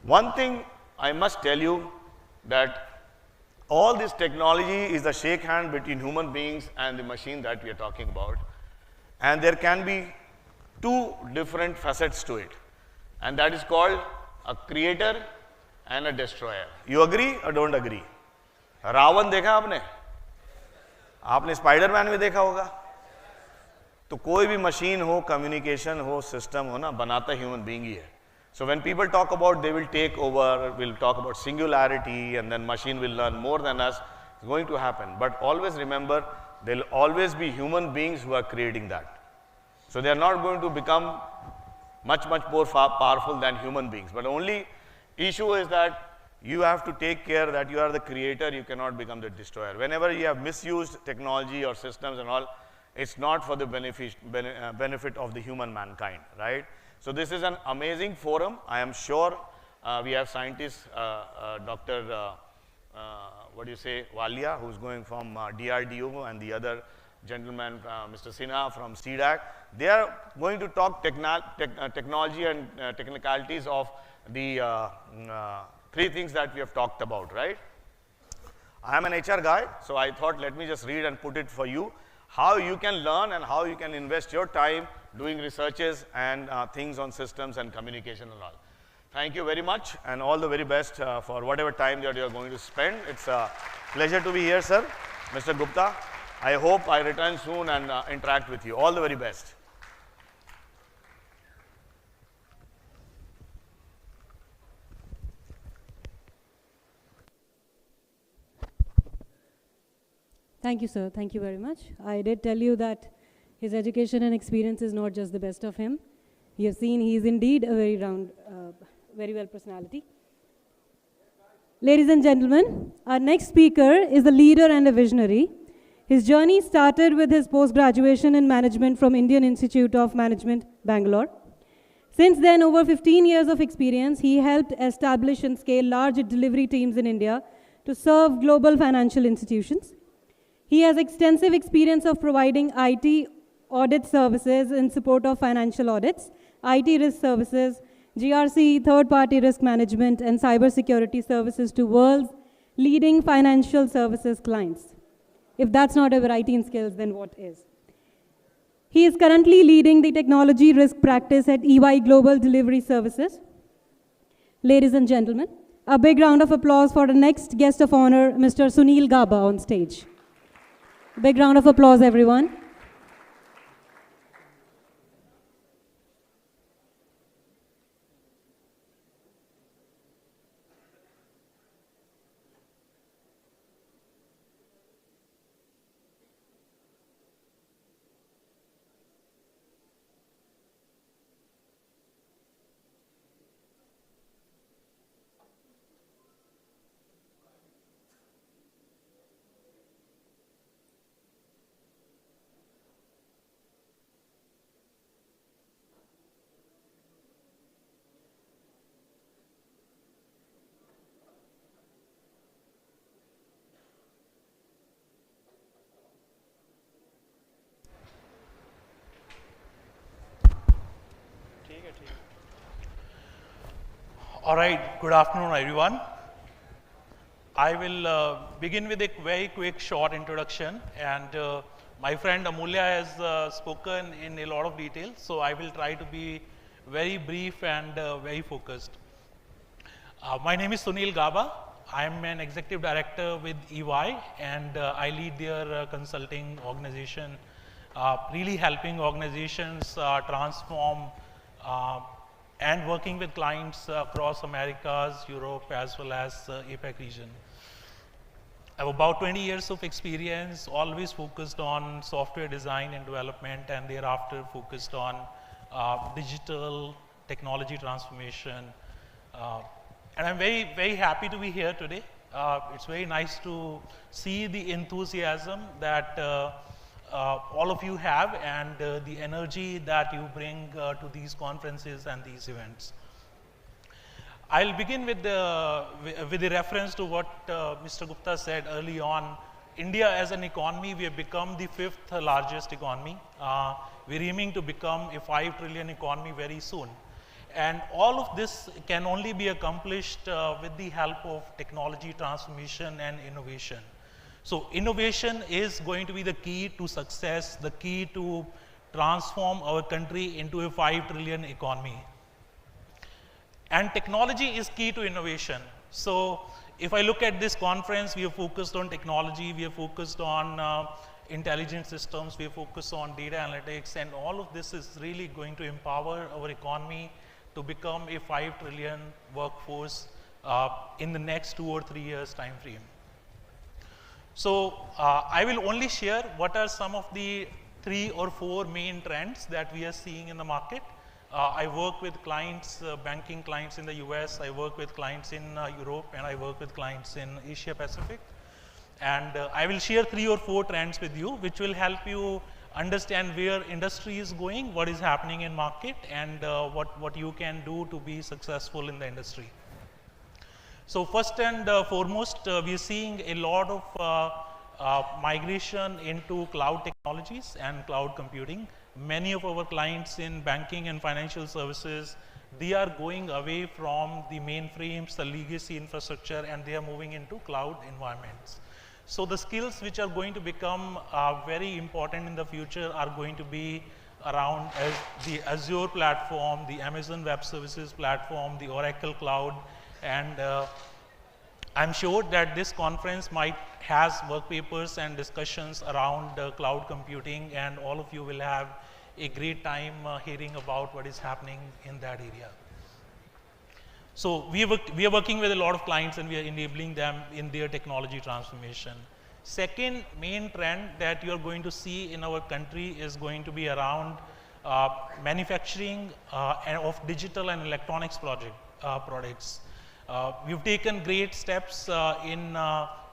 one thing I must tell you, that all this technology is the shake hand between human beings and the machine that we are talking about. And there can be two different facets to it. And that is called a creator and a destroyer. You agree or don't agree? Ravan देखा आपने? आपने Spiderman में देखा होगा? तो कोई भी machine हो, कम्युनिकेशन हो, सिस्टम हो ना, बनाता ह्यूमन बीइंग ही है. So when people talk about they will take over, we'll talk about singularity and then machine will learn more than us, it's going to happen. But always remember, there will always be human beings who are creating that. So they are not going to become much more powerful than human beings. But the only issue is that you have to take care that you are the creator, you cannot become the destroyer. Whenever you have misused technology or systems and all, it's not for the benefit of the human mankind, right? So this is an amazing forum. I am sure we have scientists, Dr. What do you say, Walia, who's going from DRDO, and the other gentleman, Mr. Sinha from CDAC. They are going to talk technology and technicalities of the three things that we have talked about, right? I am an HR guy, so I thought let me just read and put it for you, how you can learn and how you can invest your time doing researches and things on systems and communication and all. Thank you very much, and all the very best for whatever time that you are going to spend. It's a pleasure to be here, sir. Mr. Gupta, I hope I return soon and interact with you. All the very best. Thank you, sir. Thank you very much. I did tell you that his education and experience is not just the best of him. You have seen he is indeed a very round, very well personality. Ladies and gentlemen, our next speaker is a leader and a visionary. His journey started with his post-graduation in management from Indian Institute of Management, Bangalore. Since then, over 15 years of experience, he helped establish and scale large delivery teams in India to serve global financial institutions. He has extensive experience of providing IT audit services in support of financial audits, IT risk services, GRC, third-party risk management, and cybersecurity services to world's leading financial services clients. If that's not a variety in skills, then what is? He is currently leading the technology risk practice at EY Global Delivery Services. Ladies and gentlemen, a big round of applause for the next guest of honor, Mr. Sunil Gaba, on stage. Big round of applause, everyone. All right, good afternoon, everyone. I will begin with a very quick short introduction, and my friend Amulya has spoken in a lot of detail, so I will try to be very brief and very focused. My name is Sunil Gaba. I'm an executive director with EY, and I lead their consulting organization, really helping organizations transform and working with clients across Americas, Europe, as well as APAC region. I have about 20 years of experience, always focused on software design and development, and thereafter focused on digital technology transformation. And I'm very, very happy to be here today. It's very nice to see the enthusiasm that all of you have, and the energy that you bring to these conferences and these events. I'll begin with the reference to what Mr. Gupta said early on. India as an economy, we have become the 5th largest economy. We're aiming to become a 5 trillion economy very soon. And all of this can only be accomplished with the help of technology transformation and innovation. So innovation is going to be the key to success, the key to transform our country into a 5 trillion economy. And technology is key to innovation. So if I look at this conference, we are focused on technology, we are focused on intelligent systems, we are focused on data analytics, and all of this is really going to empower our economy to become a 5 trillion workforce in the next 2 or 3 years time frame. So I will only share what are some of the 3 or 4 main trends that we are seeing in the market. I work with clients, banking clients in the US, I work with clients in Europe, and I work with clients in Asia Pacific. And I will share 3 or 4 trends with you, which will help you understand where industry is going, what is happening in market, and what you can do to be successful in the industry. So first and foremost, we are seeing a lot of migration into cloud technologies and cloud computing. Many of our clients in banking and financial services, they are going away from the mainframes, the legacy infrastructure, and they are moving into cloud environments. So the skills which are going to become very important in the future are going to be around the Azure platform, the Amazon Web Services platform, the Oracle Cloud, and I'm sure that this conference might has work papers and discussions around cloud computing, and all of you will have a great time hearing about what is happening in that area. So we are working with a lot of clients, and we are enabling them in their technology transformation. Second main trend that you are going to see in our country is going to be around manufacturing of digital and electronics products. We've taken great steps in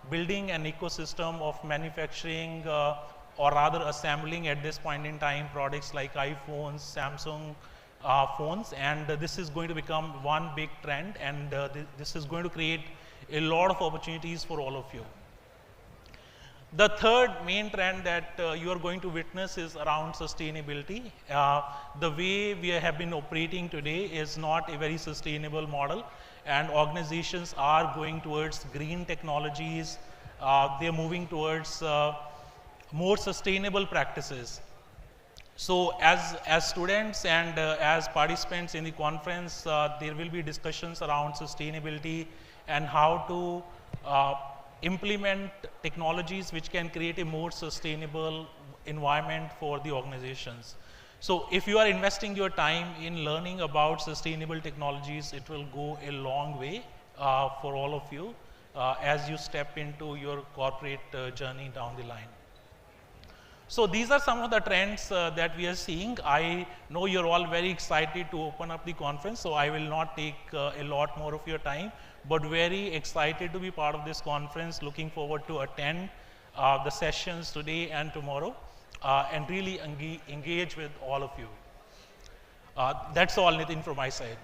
building an ecosystem of manufacturing or rather assembling at this point in time products like iPhones, Samsung phones, and this is going to become one big trend, and this is going to create a lot of opportunities for all of you. The third main trend that you are going to witness is around sustainability. The way we have been operating today is not a very sustainable model, and organizations are going towards green technologies. They are moving towards more sustainable practices. So as students and as participants in the conference, there will be discussions around sustainability and how to implement technologies which can create a more sustainable environment for the organizations. So if you are investing your time in learning about sustainable technologies, it will go a long way for all of you as you step into your corporate journey down the line. So these are some of the trends that we are seeing. I know you're all very excited to open up the conference, so I will not take a lot more of your time, but very excited to be part of this conference, looking forward to attend the sessions today and tomorrow, and really engage with all of you. That's all, Nitin, from my side.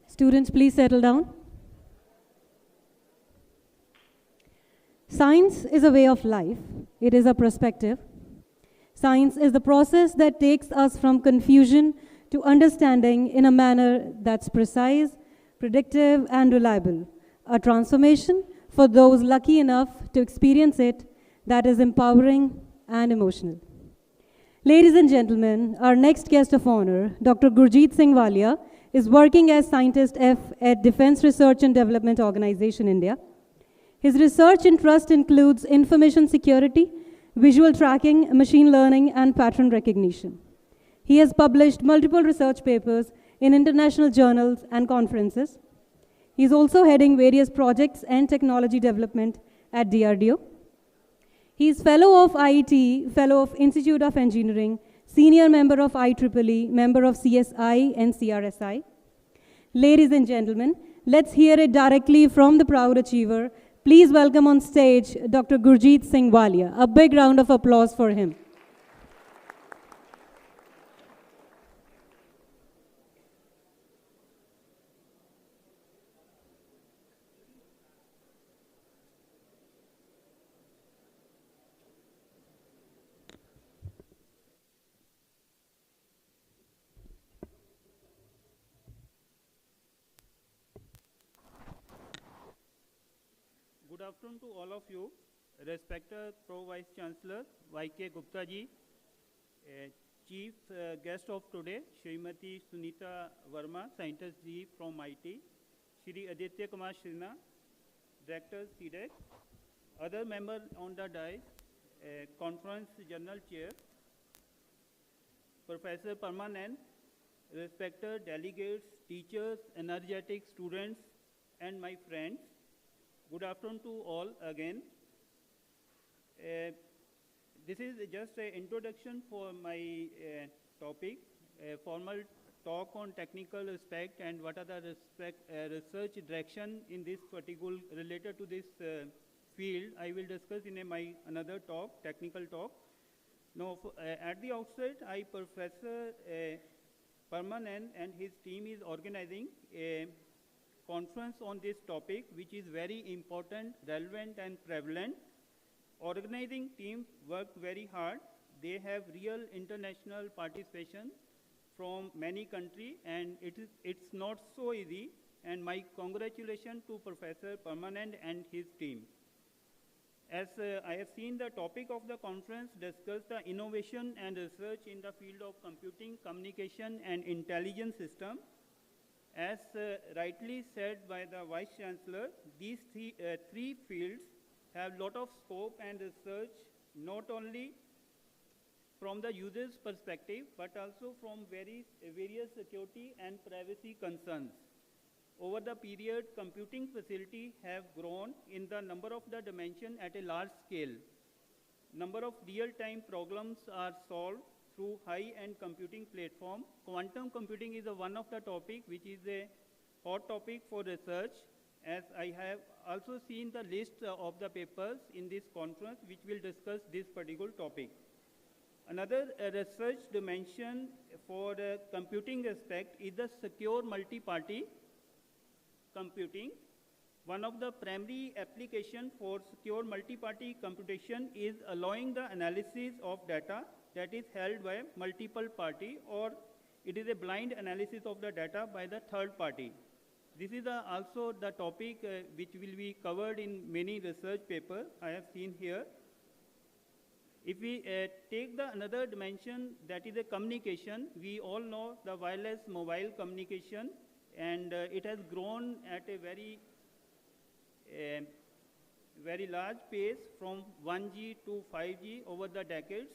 Students, please settle down. Science is a way of life. It is a perspective. Science is the process that takes us from confusion to understanding in a manner that's precise, predictive, and reliable. a transformation for those lucky enough to experience it that is empowering and emotional. Ladies and gentlemen, our next guest of honor, Dr. Gurjeet Singh Walia, is working as Scientist F at Defense Research and Development Organization, India. His research interest includes information security, visual tracking, machine learning, and pattern recognition. He has published multiple research papers in international journals and conferences. He is also heading various projects and technology development at DRDO. He is Fellow of IEEE, Fellow of Institute of Engineering, Senior Member of IEEE, Member of CSI and CRSI. Ladies and gentlemen, let's hear it directly from the proud achiever. Please welcome on stage Dr. Gurjeet Singh Walia. A big round of applause for him. Good afternoon to all of you. Respected Pro Vice Chancellor Y.K. Gupta ji, Chief Guest of today, Srimati Sunita Verma, Scientist ji from IT, Shri Aditya Kumar Shrina, Director CDEC, other members on the dais, Conference General Chair, Professor Permanent, respected delegates, teachers, energetic students, and my friends. Good afternoon to all again. This is just an introduction for my topic, a formal talk on technical aspect and what are the research direction in this particular related to this field. I will discuss in my another talk, technical talk. Now, at the outset, Professor Permanent and his team is organizing a conference on this topic, which is very important, relevant, and prevalent. Organizing team worked very hard. They have real international participation from many countries, and it's not so easy. And my congratulations to Professor Permanent and his team. As I have seen, the topic of the conference discussed the innovation and research in the field of computing, communication, and intelligence system. As rightly said by the Vice Chancellor, these three fields have a lot of scope and research, not only from the user's perspective, but also from various security and privacy concerns. Over the period, computing facilities have grown in the number of the dimension at a large scale. Number of real-time problems are solved through high-end computing platform. Quantum computing is one of the topic which is a hot topic for research, as I have also seen the list of the papers in this conference which will discuss this particular topic. Another research dimension for the computing aspect is the secure multi-party computing. One of the primary applications for secure multi-party computation is allowing the analysis of data that is held by multiple party, or it is a blind analysis of the data by the third party. This is also the topic which will be covered in many research papers I have seen here. If we take the another dimension, that is a communication, we all know the wireless mobile communication, and it has grown at a very large pace from 1G to 5G over the decades.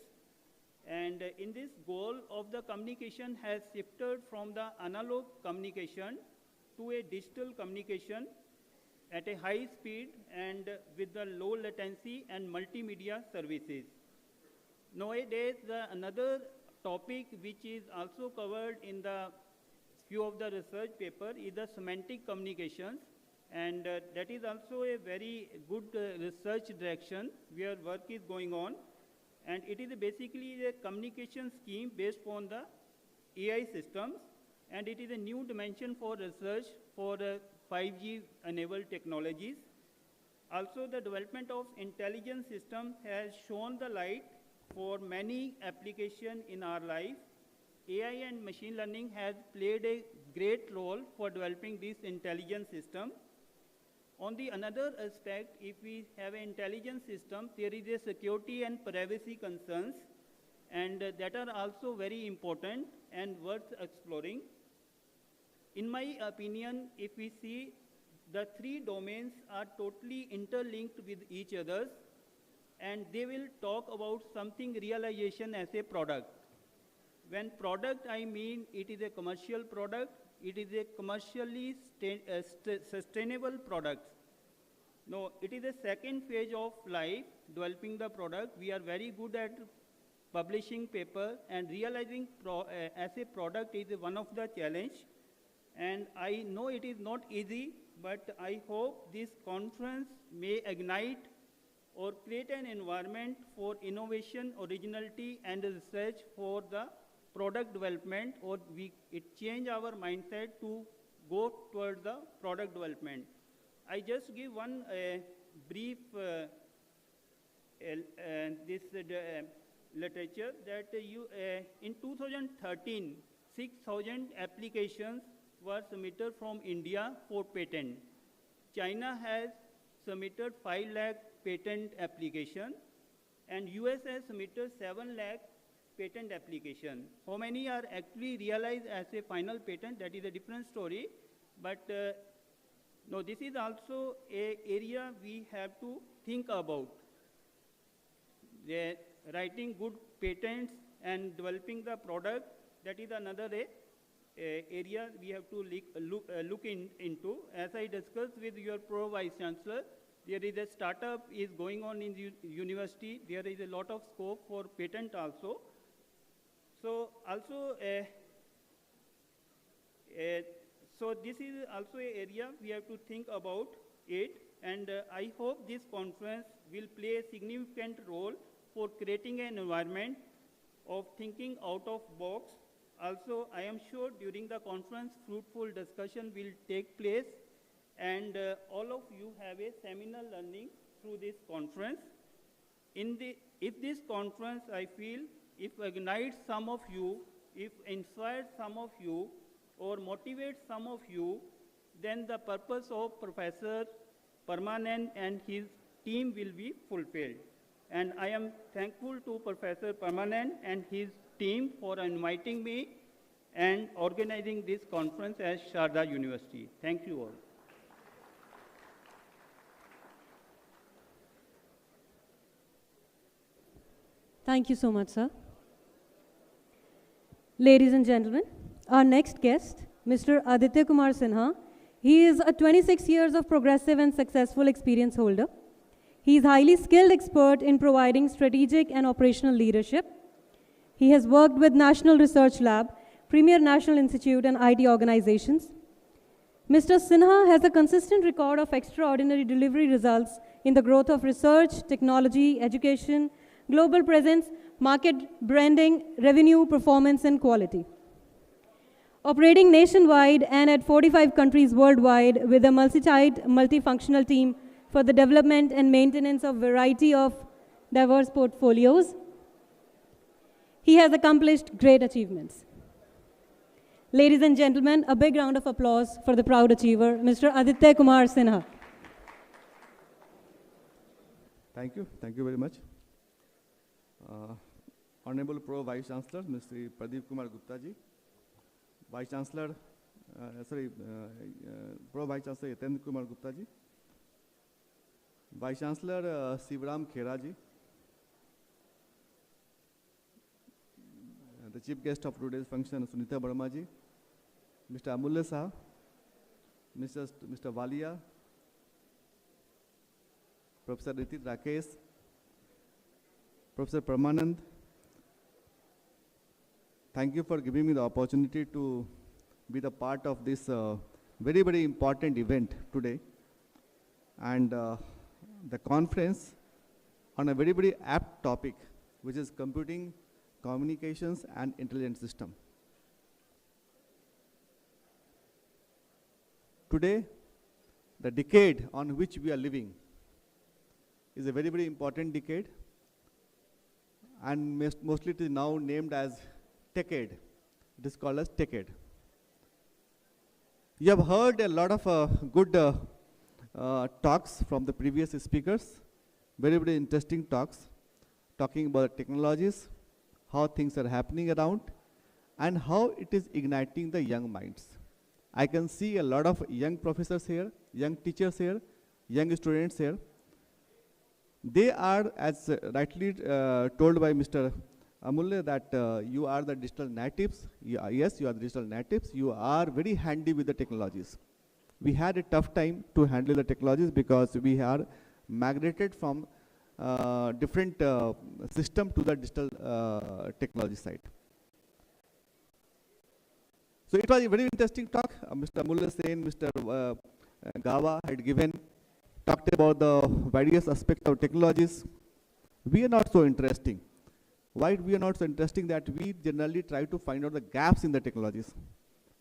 And in this goal of the communication has shifted from the analog communication to a digital communication at a high speed and with the low latency and multimedia services. Nowadays, another topic which is also covered in the few of the research paper is the semantic communications, and that is also a very good research direction where work is going on. And it is basically a communication scheme based on the AI systems, and it is a new dimension for research for 5G enabled technologies. Also, the development of intelligence systems has shown the light for many applications in our life. AI and machine learning has played a great role for developing this intelligence system. On the another aspect, if we have an intelligence system, there is a security and privacy concerns, and that are also very important and worth exploring. In my opinion, if we see, the three domains are totally interlinked with each other, and they will talk about something realization as a product. When product, I mean it is a commercial product, it is a commercially sustainable product. No, it is a second phase of life, developing the product. We are very good at publishing paper, and realizing as a product is one of the challenge. And I know it is not easy, but I hope this conference may ignite or create an environment for innovation, originality, and research for the product development, or it change our mindset to go toward the product development. I just give one brief literature that in 2013, 6,000 applications were submitted from India for patent. China has submitted 5 lakh patent application, and US has submitted 7 lakh patent application. How many are actually realized as a final patent? That is a different story. But no, this is also an area we have to think about. Writing good patents and developing the product, that is another area we have to look into. As I discussed with your Pro Vice Chancellor, there is a startup is going on in the university. There is a lot of scope for patent also. So also, so this is also an area we have to think about it, and I hope this conference will play a significant role for creating an environment of thinking out of box. Also, I am sure during the conference, fruitful discussion will take place, and all of you have a seminal learning through this conference. If this conference, I feel, if ignites some of you, if inspires some of you, or motivates some of you, then the purpose of Professor Permanent and his team will be fulfilled. And I am thankful to Professor Permanent and his team for inviting me and organizing this conference at Sharda University. Thank you all. Thank you so much, sir. Ladies and gentlemen, our next guest, Mr. Aditya Kumar Sinha. He is a 26 years of progressive and successful experience holder. He is highly skilled expert in providing strategic and operational leadership. He has worked with National Research Lab, premier National Institute, and IT organizations. Mr. Sinha has a consistent record of extraordinary delivery results in the growth of research, technology, education, global presence, market branding, revenue, performance, and quality. Operating nationwide and at 45 countries worldwide with a multi-site, multifunctional team for the development and maintenance of variety of diverse portfolios, he has accomplished great achievements. Ladies and gentlemen, a big round of applause for the proud achiever, Mr. Aditya Kumar Sinha. Thank you very much. Honorable Pro Vice Chancellor, Mr. Pradeep Kumar Gupta ji, Vice Chancellor, Pro Vice Chancellor Yatendra Kumar Gupta ji, Vice Chancellor Sivaram Khera ji, the Chief Guest of today's function, Sunita Verma ji, Mr. Amulya Saha, Mr. Walia, Professor Ritit Rakesh, Professor Permanand. Thank you for giving me the opportunity to be the part of this very, very important event today. And the conference on a very, very apt topic, which is computing, communications, and intelligent system. Today, the decade on which we are living is a very, very important decade, and mostly it is now named as decade. It is called as decade. You have heard a lot of good talks from the previous speakers. Very, very interesting talks, talking about technologies, how things are happening around, and how it is igniting the young minds. I can see a lot of young professors here, young teachers here, young students here. They are, as rightly told by Mr. Amulya, that you are the digital natives. Yes, you are the digital natives. You are very handy with the technologies. We had a tough time to handle the technologies because we are migrated from different system to the digital technology side. So it was a very interesting talk. Mr. Amulya Sen, Mr. Gawa had given, talked about the various aspects of technologies. We are not so interesting. Why we are not so interesting? That we generally try to find out the gaps in the technologies.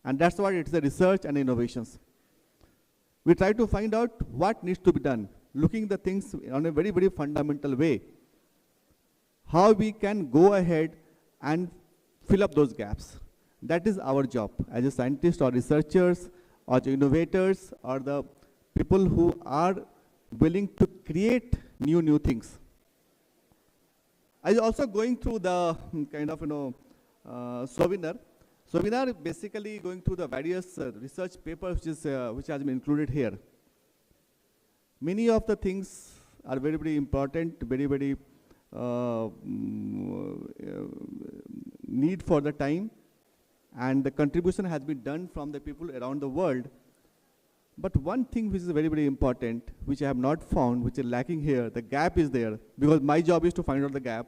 And that's why it's the research and innovations. We try to find out what needs to be done, looking the things on a very, very fundamental way. How we can go ahead and fill up those gaps. That is our job as a scientist or researchers or innovators or the people who are willing to create new things. I was also going through the kind of, seminar. Seminar basically going through the various research papers which has been included here. Many of the things are very, very important, very, very need for the time, and the contribution has been done from the people around the world. But one thing which is very, very important, which I have not found, which is lacking here, the gap is there, because my job is to find out the gap,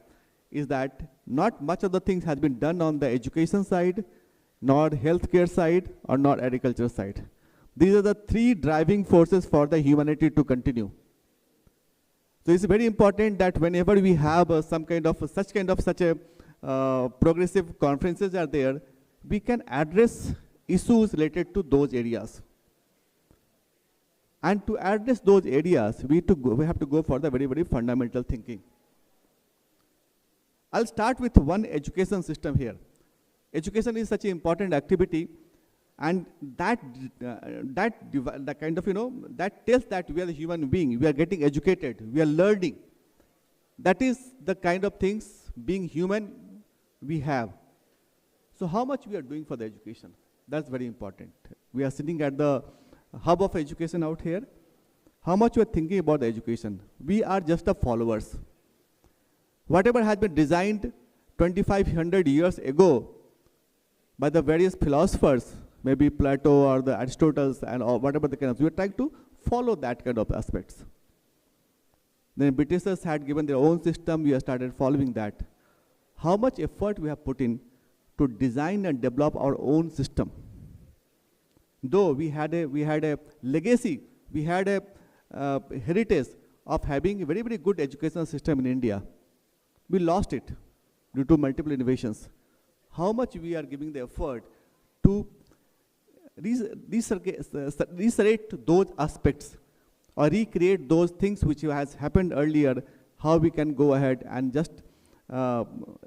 is that not much of the things has been done on the education side, nor healthcare side, or not agriculture side. These are the three driving forces for the humanity to continue. So it's very important that whenever we have such a progressive conferences are there, we can address issues related to those areas. And to address those areas, we have to go for the very, very fundamental thinking. I'll start with one education system here. Education is such an important activity, and that tells that we are a human being, we are getting educated, we are learning. That is the kind of things, being human, we have. So how much we are doing for the education? That's very important. We are sitting at the hub of education out here. How much we are thinking about the education? We are just the followers. Whatever has been designed 2,500 years ago by the various philosophers, maybe Plato or the Aristotle's and or whatever the kind of, we are trying to follow that kind of aspects. Then Britishers had given their own system, we have started following that. How much effort we have put in to design and develop our own system? Though we had a legacy, we had a heritage of having a very, very good educational system in India. We lost it due to multiple innovations. How much we are giving the effort to resurrect those aspects or recreate those things which has happened earlier, how we can go ahead and just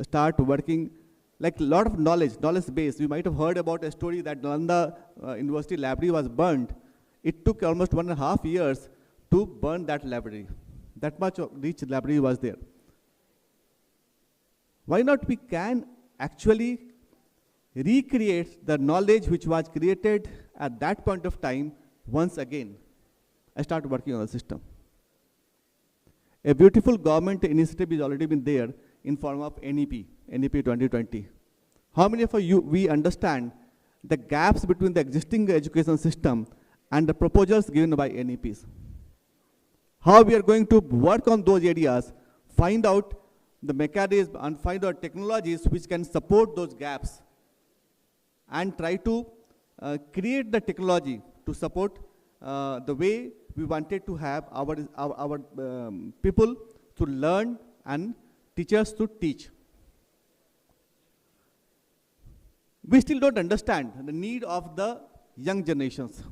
start working like a lot of knowledge base. You might have heard about a story that Nalanda University library was burned. It took almost 1.5 years to burn that library. That much of rich library was there. Why not we can actually recreate the knowledge which was created at that point of time once again? I start working on the system. A beautiful government initiative is already been there in form of NEP 2020. How many of you, we understand the gaps between the existing education system and the proposals given by NEPs? How we are going to work on those areas, find out the mechanism and find out technologies which can support those gaps and try to create the technology to support the way we wanted to have our people to learn and teachers to teach. We still don't understand the need of the young generations.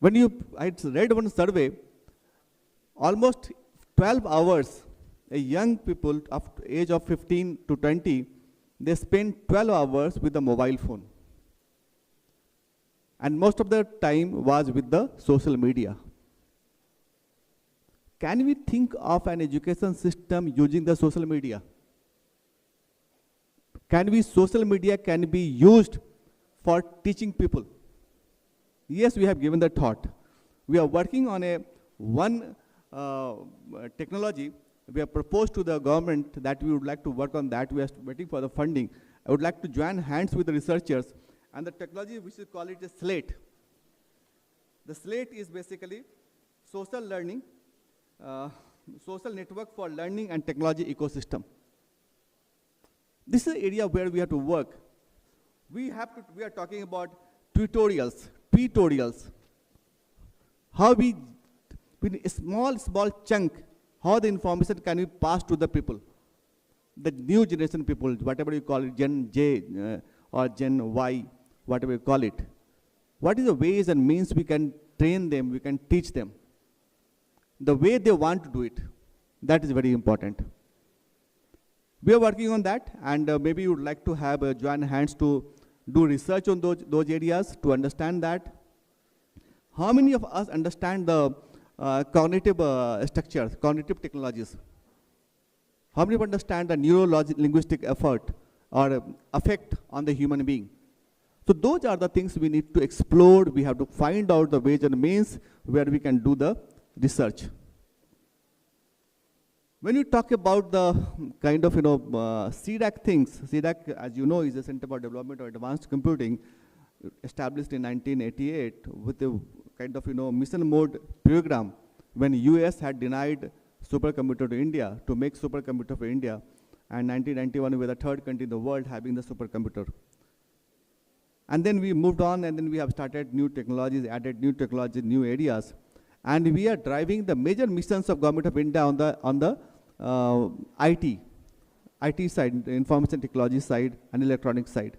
I read one survey, almost 12 hours, a young people of age of 15 to 20, they spend 12 hours with a mobile phone. And most of the time was with the social media. Can we think of an education system using the social media? Social media can be used for teaching people? Yes, we have given the thought. We are working on one technology. We have proposed to the government that we would like to work on that. We are waiting for the funding. I would like to join hands with the researchers. And the technology, we should call it a SLATE. The SLATE is basically social learning, social network for learning and technology ecosystem. This is an area where we have to work. We are talking about tutorials. How we, with a small chunk, how the information can be passed to the people, the new generation people, whatever you call it, Gen J or Gen Y, whatever you call it. What is the ways and means we can train them, we can teach them? The way they want to do it, that is very important. We are working on that, and maybe you would like to have join hands to do research on those areas to understand that. How many of us understand the cognitive structures, cognitive technologies? How many understand the neuro-linguistic effort or effect on the human being? So those are the things we need to explore. We have to find out the ways and means where we can do the research. When you talk about the kind of, CDAC things, CDAC, as you know, is the Center for Development of Advanced Computing, established in 1988 with a kind of, mission mode program when US had denied supercomputer to India, to make supercomputer for India. And 1991, we were the third country in the world having the supercomputer. And then we moved on, and then we have started new technologies, added new technologies, new areas. And we are driving the major missions of Government of India on the IT side, the information technology side and electronic side.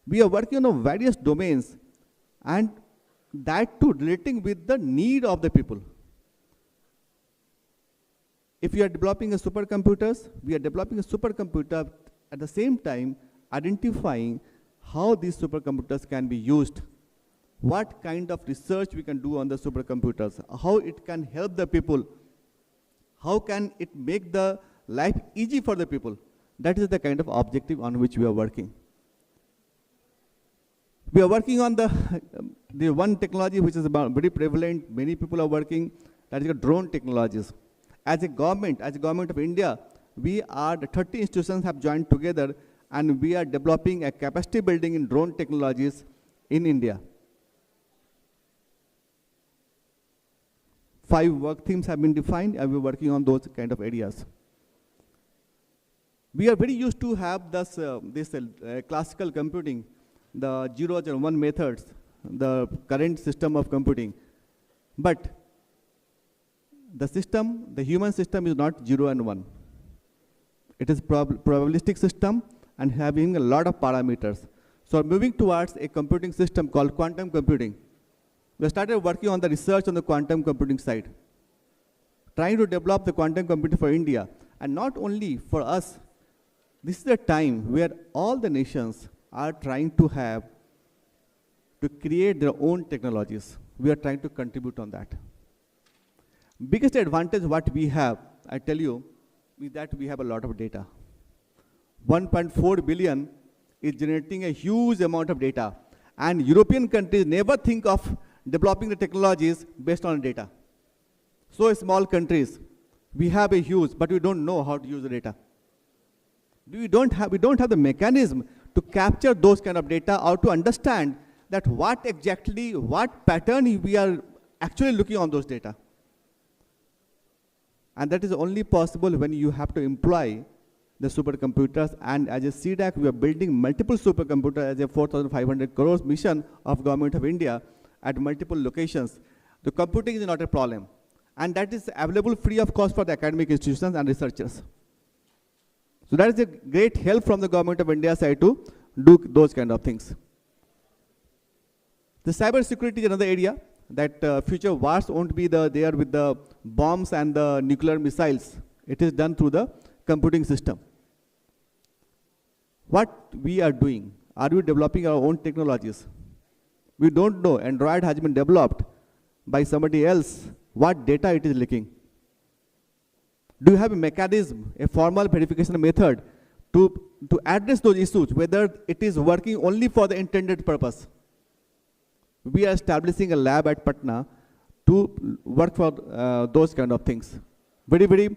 We are working on various domains, and that too relating with the need of the people. If you are developing a supercomputers, we are developing a supercomputer at the same time identifying how these supercomputers can be used, what kind of research we can do on the supercomputers, how it can help the people, how can it make the life easy for the people. That is the kind of objective on which we are working. We are working on the one technology which is very prevalent, many people are working, that is the drone technologies. As a government of India, the 30 institutions have joined together, and we are developing a capacity building in drone technologies in India. 5 work themes have been defined, and we're working on those kind of areas. We are very used to have this classical computing, the zeros and one methods, the current system of computing. But the human system is not 0 and 1. It is probabilistic system and having a lot of parameters. So moving towards a computing system called quantum computing. We started working on the research on the quantum computing side, trying to develop the quantum computing for India. And not only for us, this is a time where all the nations are trying to create their own technologies. We are trying to contribute on that. Biggest advantage what we have, I tell you, is that we have a lot of data. 1.4 billion is generating a huge amount of data. And European countries never think of developing the technologies based on data. So small countries, we have a huge, but we don't know how to use the data. We don't have the mechanism to capture those kind of data or to understand that what pattern we are actually looking on those data. And that is only possible when you have to employ the supercomputers. And as a CDAC, we are building multiple supercomputers as a 4,500 crores mission of Government of India at multiple locations. The computing is not a problem. And that is available free of cost for the academic institutions and researchers. So that is a great help from the Government of India side to do those kind of things. The cyber security is another area that future wars won't be there with the bombs and the nuclear missiles. It is done through the computing system. What we are doing, Are we developing our own technologies? We don't know. Android has been developed by somebody else. What data it is leaking? Do you have a mechanism, a formal verification method to address those issues, whether it is working only for the intended purpose? We are establishing a lab at Patna to work for those kind of things. Very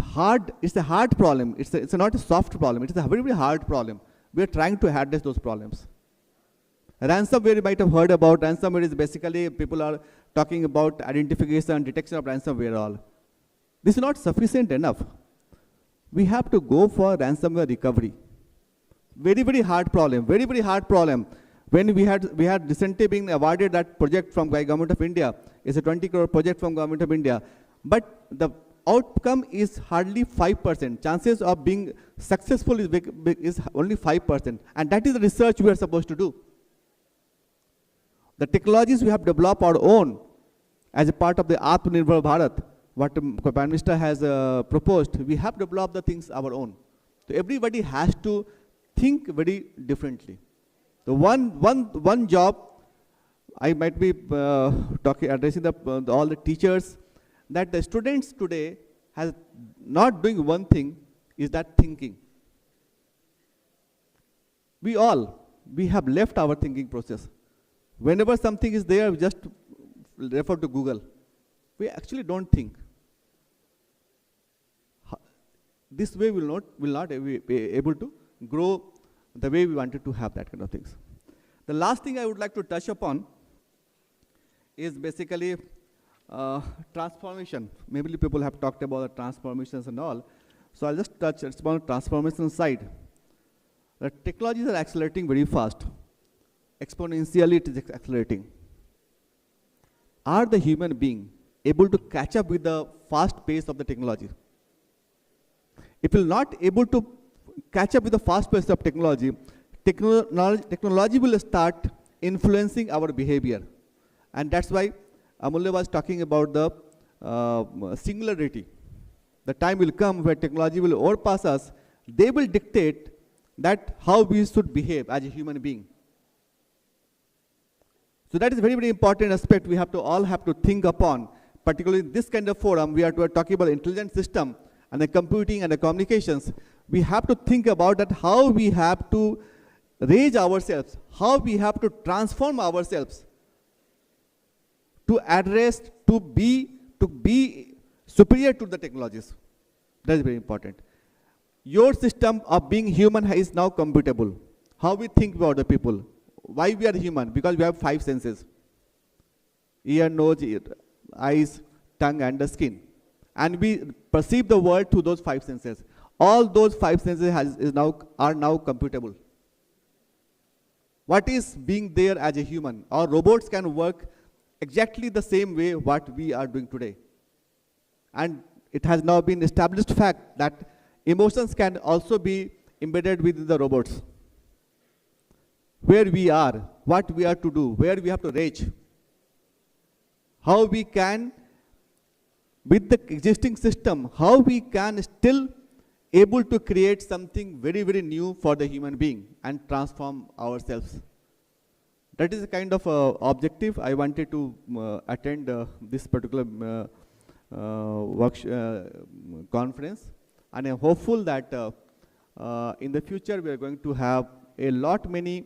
hard. It's a hard problem. It's not a soft problem. It's a very hard problem. We are trying to address those problems. Ransomware, you might have heard about. Ransomware is basically, people are talking about identification and detection of ransomware all. This is not sufficient enough. We have to go for ransomware recovery. Very hard problem. Very hard problem. When we had recently been awarded that project from Government of India. It's a 20 crore project from Government of India. But the outcome is hardly 5%. Chances of being successful is only 5%. And that is the research we are supposed to do. The technologies we have developed our own as a part of the Atmanirbhar Bharat, what the Prime Minister has proposed, we have developed the things our own. So everybody has to think very differently. The one job, I might be addressing all the teachers, that the students today has not doing one thing, is that thinking. We have left our thinking process. Whenever something is there, we just refer to Google. We actually don't think. This way we will not be able to grow the way we wanted to have that kind of things. The last thing I would like to touch upon is basically transformation. Maybe people have talked about the transformations and all. So I'll just touch upon the transformation side. The technologies are accelerating very fast. Exponentially it is accelerating. Are the human being able to catch up with the fast pace of the technology? If you're not able to catch up with the fast pace of technology, technology will start influencing our behavior. And that's why Amulya was talking about the singularity. The time will come where technology will overpass us. They will dictate that how we should behave as a human being. So that is a very important aspect we all have to think upon. Particularly in this kind of forum, we are talking about the intelligent system and the computing and the communications. We have to think about that how we have to raise ourselves, how we have to transform ourselves to address, to be superior to the technologies. That is very important. Your system of being human is now computable. How we think about the people. Why we are human? Because we have 5 senses. Ear, nose, eyes, tongue, and the skin. And we perceive the world through those 5 senses. All those 5 senses are now computable. What is being there as a human? Our robots can work exactly the same way what we are doing today. And it has now been established fact that emotions can also be embedded within the robots. Where we are, what we are to do, where we have to reach, how we can, with the existing system, how we can still able to create something very new for the human being and transform ourselves. That is a kind of objective I wanted to attend this particular conference, and I'm hopeful that in the future we are going to have a lot many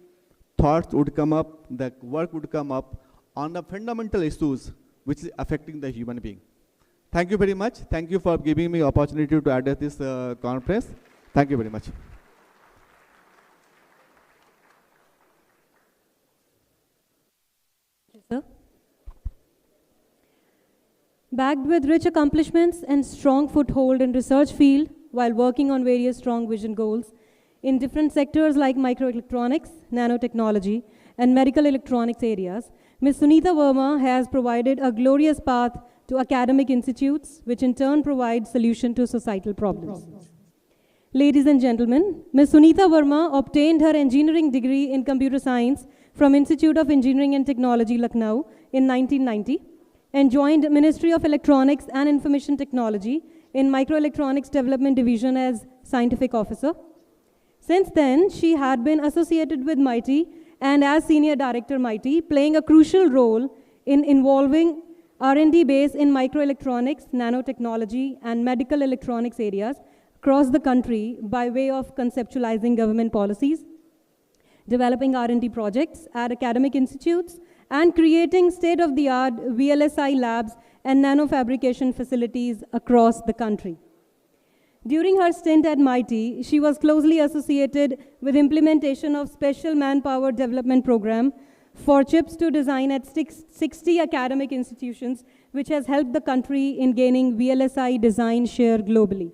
thoughts would come up, the work would come up on the fundamental issues which is affecting the human being. Thank you very much. Thank you for giving me opportunity to address this conference. Thank you very much. Sir. Backed with rich accomplishments and strong foothold in research field while working on various strong vision goals in different sectors like microelectronics, nanotechnology, and medical electronics areas, Ms. Sunita Verma has provided a glorious path to academic institutes, which in turn provide solution to societal problems. Ladies and gentlemen, Ms. Sunita Verma obtained her engineering degree in computer science from Institute of Engineering and Technology, Lucknow in 1990 and joined Ministry of Electronics and Information Technology in Microelectronics Development Division as scientific officer. Since then, she had been associated with MITI and as Senior Director MITI, playing a crucial role in involving R&D base in microelectronics, nanotechnology, and medical electronics areas across the country by way of conceptualizing government policies, developing R&D projects at academic institutes, and creating state-of-the-art VLSI labs and nanofabrication facilities across the country. During her stint at MITI, she was closely associated with implementation of special manpower development program for chips to design at 60 academic institutions, which has helped the country in gaining VLSI design share globally.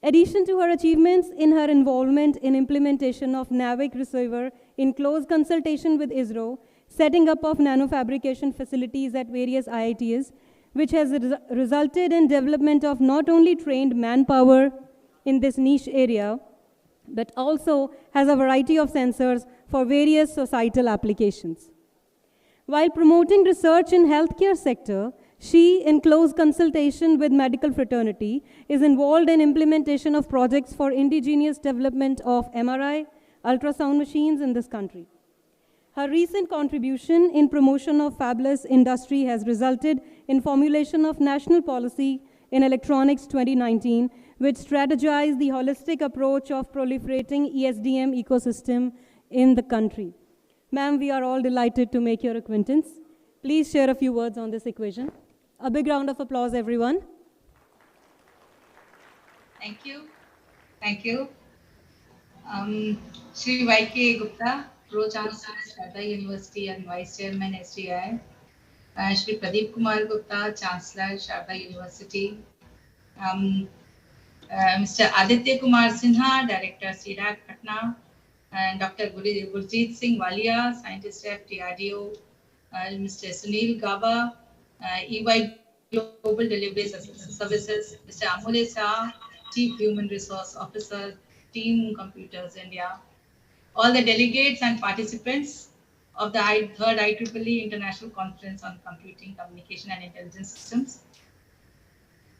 Addition to her achievements in her involvement in implementation of NAVIC receiver in close consultation with ISRO, setting up of nanofabrication facilities at various IITs, which has resulted in development of not only trained manpower in this niche area, but also has a variety of sensors for various societal applications. While promoting research in healthcare sector, she, in close consultation with medical fraternity, is involved in implementation of projects for indigenous development of MRI, ultrasound machines in this country. Her recent contribution in promotion of fabless industry has resulted in formulation of national policy in electronics 2019, which strategized the holistic approach of proliferating ESDM ecosystem in the country. Ma'am, we are all delighted to make your acquaintance. Please share a few words on this equation. A big round of applause, everyone. Thank you. Thank you. Shri Y.K. Gupta, Pro-Chancellor, Sharda University and Vice Chairman, SDI. Shri Pradeep Kumar Gupta, Chancellor, Sharda University. Mr. Aditya Kumar Sinha, Director, CDAC, Patna. And Dr. Gurjeet Singh Walia, Scientist at DRDO. Mr. Sunil Gaba, EY Global Delivery Services. Mr. Amule Shah, Chief Human Resource Officer, Team Computers India. All the delegates and participants of the third IEEE International Conference on Computing, Communication and Intelligence Systems.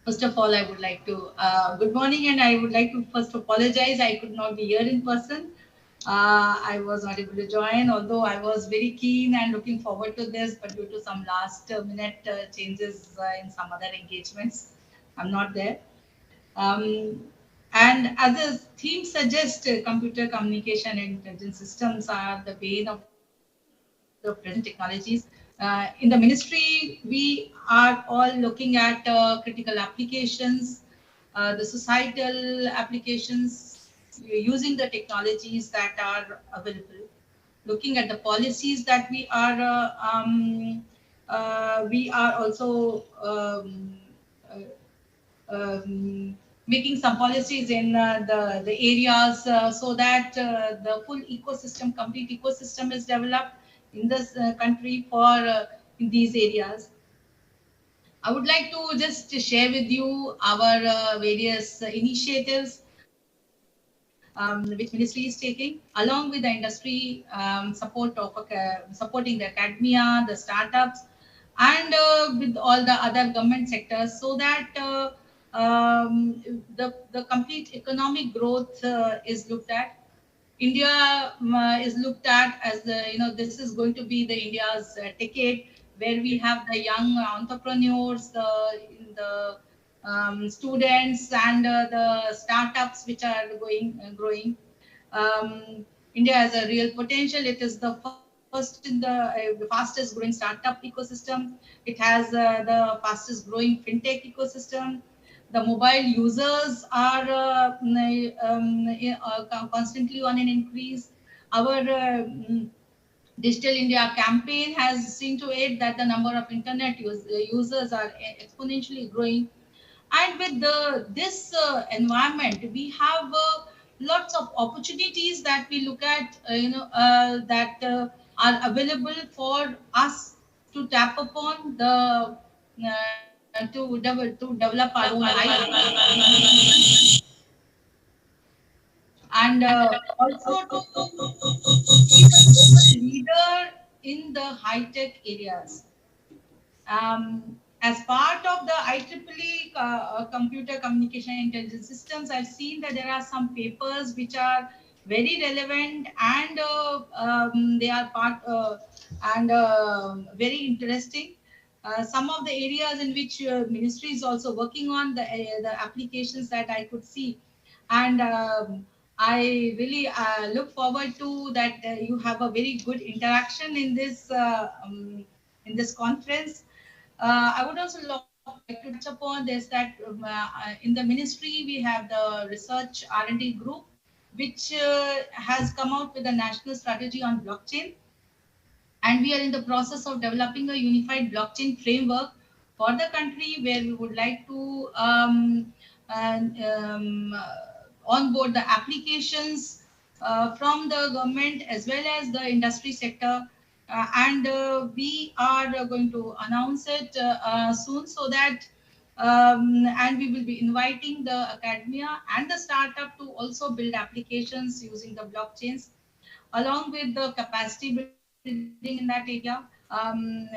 First of all, I would like to, good morning, and I would like to first apologize. I could not be here in person. I was not able to join, although I was very keen and looking forward to this, but due to some last minute changes in some other engagements, I'm not there. And as the theme suggests, computer communication and intelligence systems are the bane of the present technologies. In the ministry, we are all looking at critical applications, the societal applications, using the technologies that are available, looking at the policies that we are also making some policies in the areas so that the full ecosystem, complete ecosystem is developed in this country for in these areas. I would like to just share with you our various initiatives which ministry is taking, along with the industry support of supporting the academia, the startups, and with all the other government sectors, so that the complete economic growth is looked at. India is looked at as the, this is going to be the India's decade, where we have the young entrepreneurs, the students, and the startups which are growing. India has a real potential. It is the first in the fastest growing startup ecosystem. It has the fastest growing fintech ecosystem. The mobile users are constantly on an increase. Our Digital India campaign has seen to it that the number of internet users are exponentially growing. And with this environment, we have lots of opportunities that we look at, that are available for us to tap upon to develop our own IP, and also to be the global leader in the high-tech areas. as part of the IEEE computer communication intelligence systems, I've seen that there are some papers which are very relevant, and they are part and very interesting. Some of the areas in which ministry is also working on the applications that I could see, and I really look forward to that. You have a very good interaction in this conference. I would also like to touch upon this, that in the ministry we have the research R&D group, which has come out with a national strategy on blockchain, and we are in the process of developing a unified blockchain framework for the country, where we would like to and, onboard the applications from the government as well as the industry sector, and we are going to announce it soon, so that and we will be inviting the academia and the startup to also build applications using the blockchains, along with the capacity building in that area. And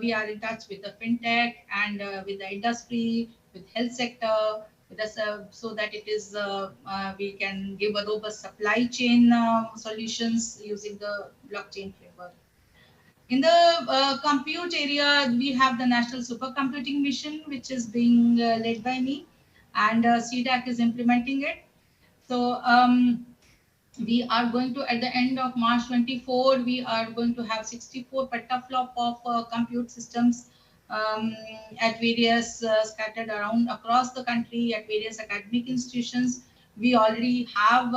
we are in touch with the fintech and with the industry, with health sector, with us, so that it is we can give a robust supply chain solutions using the blockchain framework. In the compute area, we have the National Supercomputing Mission, which is being led by me, and CDAC is implementing it. So we are going to, at the end of March 24, we are going to have 64 petaflop of compute systems at various scattered around across the country at various academic institutions. We already have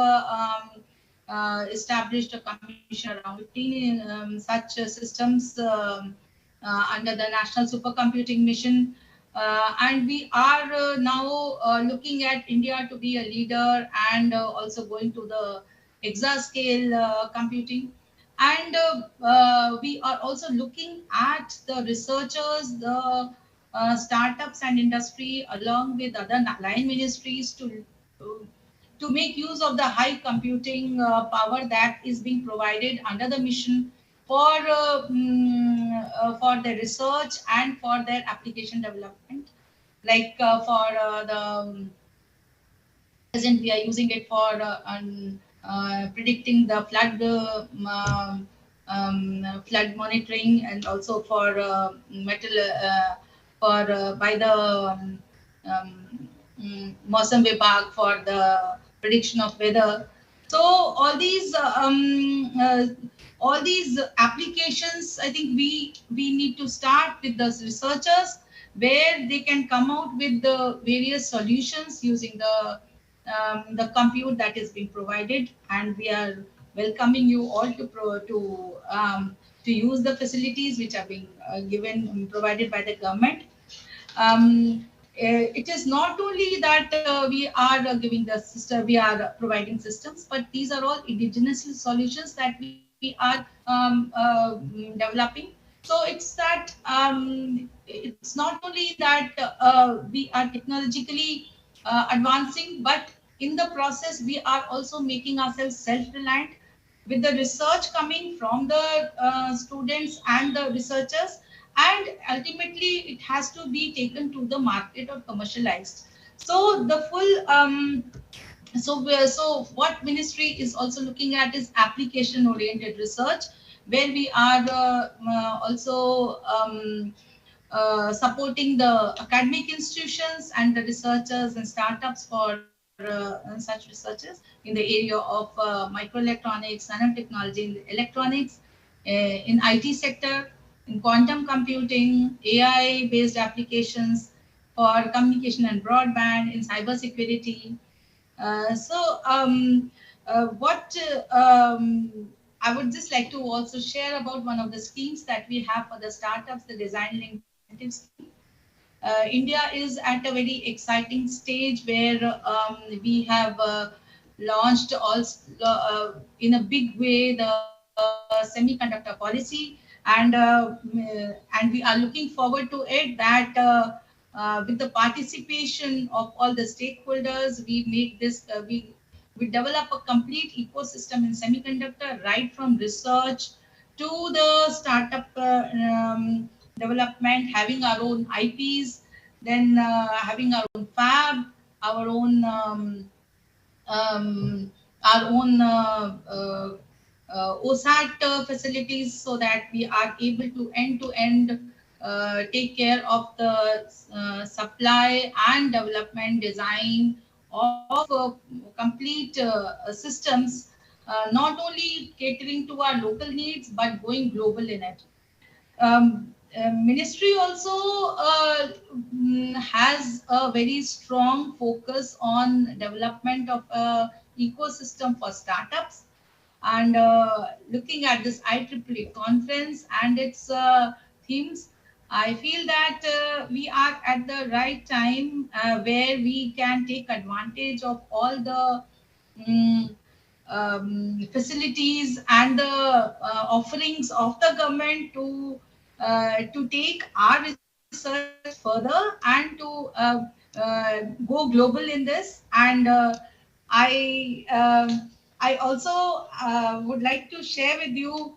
established a commission around 15 such systems under the National Supercomputing Mission. And we are now looking at India to be a leader, and also going to the exascale computing. And we are also looking at the researchers, the startups and industry, along with other line ministries, to make use of the high computing power that is being provided under the mission for their research and for their application development. Like for at present, we are using it for predicting the flood monitoring, and also for metal for by the Mausam Vibhag for the prediction of weather. So all these applications, I think we need to start with the researchers, where they can come out with the various solutions using the compute that is being provided, and we are welcoming you all to use the facilities which are being given provided by the government. It is not only that we are giving the system, we are providing systems, but these are all indigenous solutions that we are developing. So it's that it's not only that we are technologically advancing, but in the process we are also making ourselves self-reliant, with the research coming from the students and the researchers, and ultimately it has to be taken to the market or commercialized. So the full so what ministry is also looking at is application oriented research, where we are also supporting the academic institutions and the researchers and startups for such researchers in the area of microelectronics, nanotechnology, in the electronics, in IT sector, in quantum computing, AI based applications for communication and broadband, in cybersecurity. What I would just like to also share about one of the schemes that we have for the startups, the design incentive scheme. India is at a very exciting stage, where we have launched also in a big way the semiconductor policy, and we are looking forward to it, that with the participation of all the stakeholders, we make this we develop a complete ecosystem in semiconductor, right from research to the startup development, having our own IPs, then having our own fab, our own um, OSAT facilities, so that we are able to end-to-end take care of the supply and development design of complete systems, not only catering to our local needs but going global in it. Ministry also has a very strong focus on development of a ecosystem for startups, and looking at this IEEE conference and its themes, I feel that we are at the right time where we can take advantage of all the mm, facilities and the offerings of the government to take our research further and to go global in this. And I also would like to share with you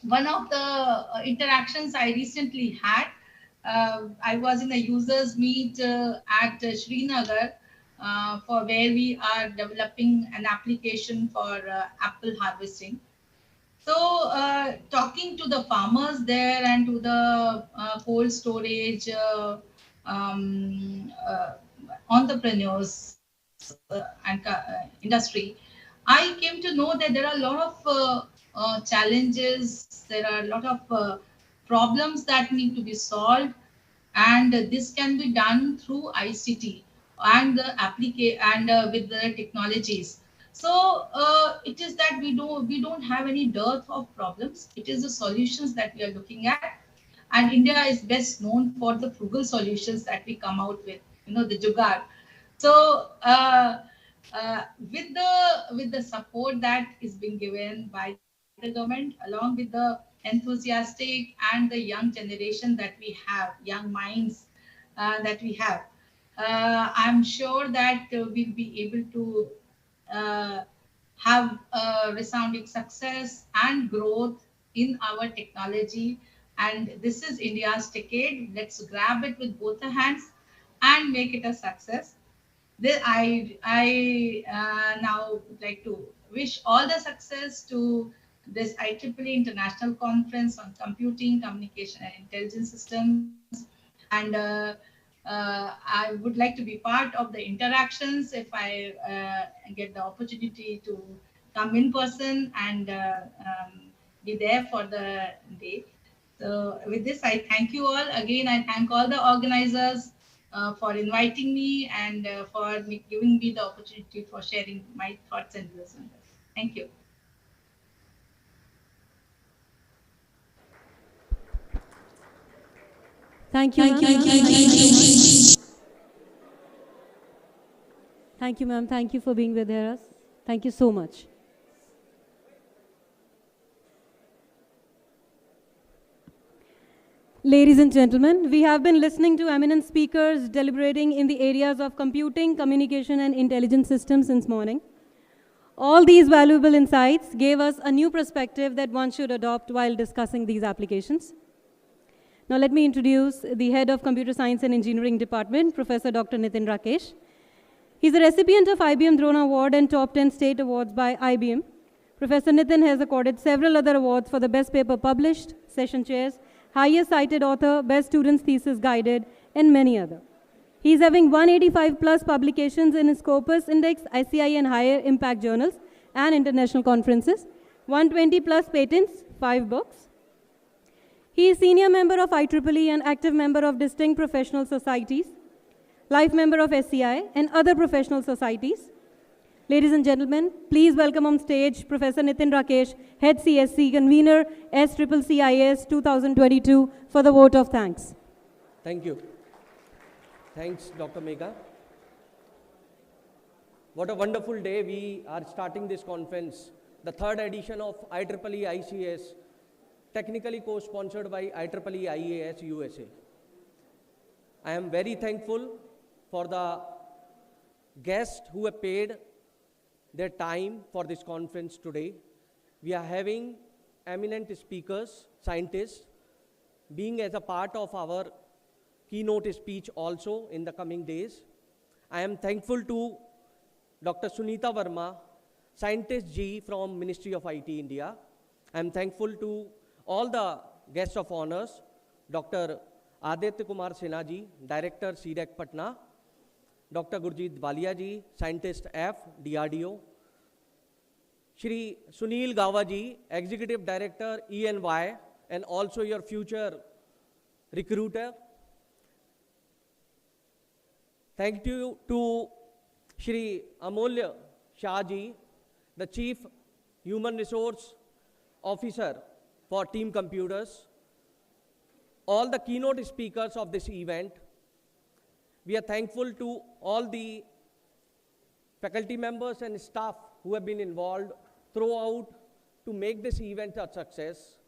one of the interactions I recently had. I was in a users meet at Srinagar for where we are developing an application for apple harvesting. So, talking to the farmers there and to the cold storage entrepreneurs and industry, I came to know that there are a lot of challenges, there are a lot of problems that need to be solved, and this can be done through ICT and the and with the technologies. So it is that we don't have any dearth of problems. It is the solutions that we are looking at, and India is best known for the frugal solutions that we come out with. The jugaad. So with the support that is being given by the government, along with the enthusiastic and the young generation that we have, young minds that we have, I'm sure that we'll be able to uh, have a resounding success and growth in our technology. And this is India's decade. Let's grab it with both the hands and make it a success. I now would like to wish all the success to this IEEE International Conference on Computing, Communication and Intelligence Systems. And I would like to be part of the interactions if I get the opportunity to come in person and be there for the day. So with this, I thank you all. Again, I thank all the organizers for inviting me and for giving me the opportunity for sharing my thoughts and views on this. Thank you. Thank you, ma'am. Thank you, ma'am. Thank you for being with us. Thank you so much. Ladies and gentlemen, we have been listening to eminent speakers deliberating in the areas of computing, communication, and intelligence systems since morning. All these valuable insights gave us a new perspective that one should adopt while discussing these applications. Now let me introduce the head of Computer Science and Engineering Department, Professor Dr. Nitin Rakesh. He's a recipient of IBM Drone Award and Top 10 State Awards by IBM. Professor Nitin has accorded several other awards for the best paper published, session chairs, highest cited author, best student's thesis guided, and many other. He's having 185 plus publications in his Scopus Index, ICI and higher impact journals and international conferences, 120 plus patents, 5 books. He is senior member of IEEE and active member of distinct professional societies, life member of SCI and other professional societies. Ladies and gentlemen, please welcome on stage Professor Nitin Rakesh, Head CSC, Convener SCCCIS 2022 for the vote of thanks. Thank you. Thanks, Dr. Megha. What a wonderful day. We are starting this conference, the third edition of IEEE ICS, technically co-sponsored by IEEE IAS USA. I am very thankful for the guests who have paid their time for this conference today. We are having eminent speakers, scientists, being as a part of our keynote speech also in the coming days. I am thankful to Dr. Sunita Verma, Scientist G from Ministry of IT India. I am thankful to all the guests of honors, Dr. Aditya Kumar Sinha ji, Director CDEC Patna, Dr. Gurjeet Walia ji, Scientist F, DRDO, Shri Sunil Gava ji, Executive Director ENY, and also your future recruiter. Thank you to Shri Amulya Shah ji, the Chief Human Resource Officer for Team Computers, all the keynote speakers of this event. We are thankful to all the faculty members and staff who have been involved throughout to make this event a success.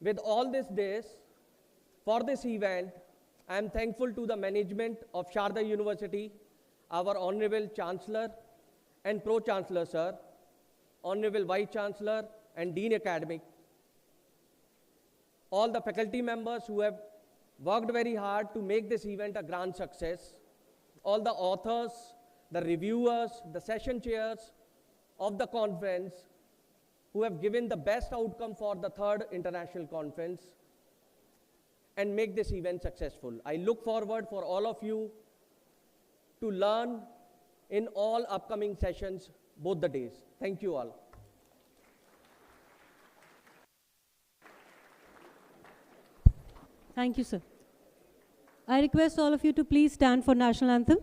With all this, for this event, I am thankful to the management of Sharda University, our Honorable Chancellor and Pro-Chancellor, sir, Honorable Vice Chancellor and Dean Academic, all the faculty members who have worked very hard to make this event a grand success, all the authors, the reviewers, the session chairs of the conference who have given the best outcome for the third international conference and make this event successful. I look forward for all of you to learn in all upcoming sessions, both the days. Thank you all. Thank you, sir. I request all of you to please stand for national anthem.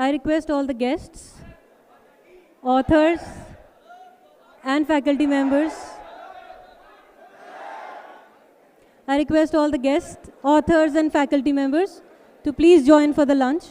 I request all the guests, authors, and faculty members. I request all the guests, authors, and faculty members to please join for the lunch.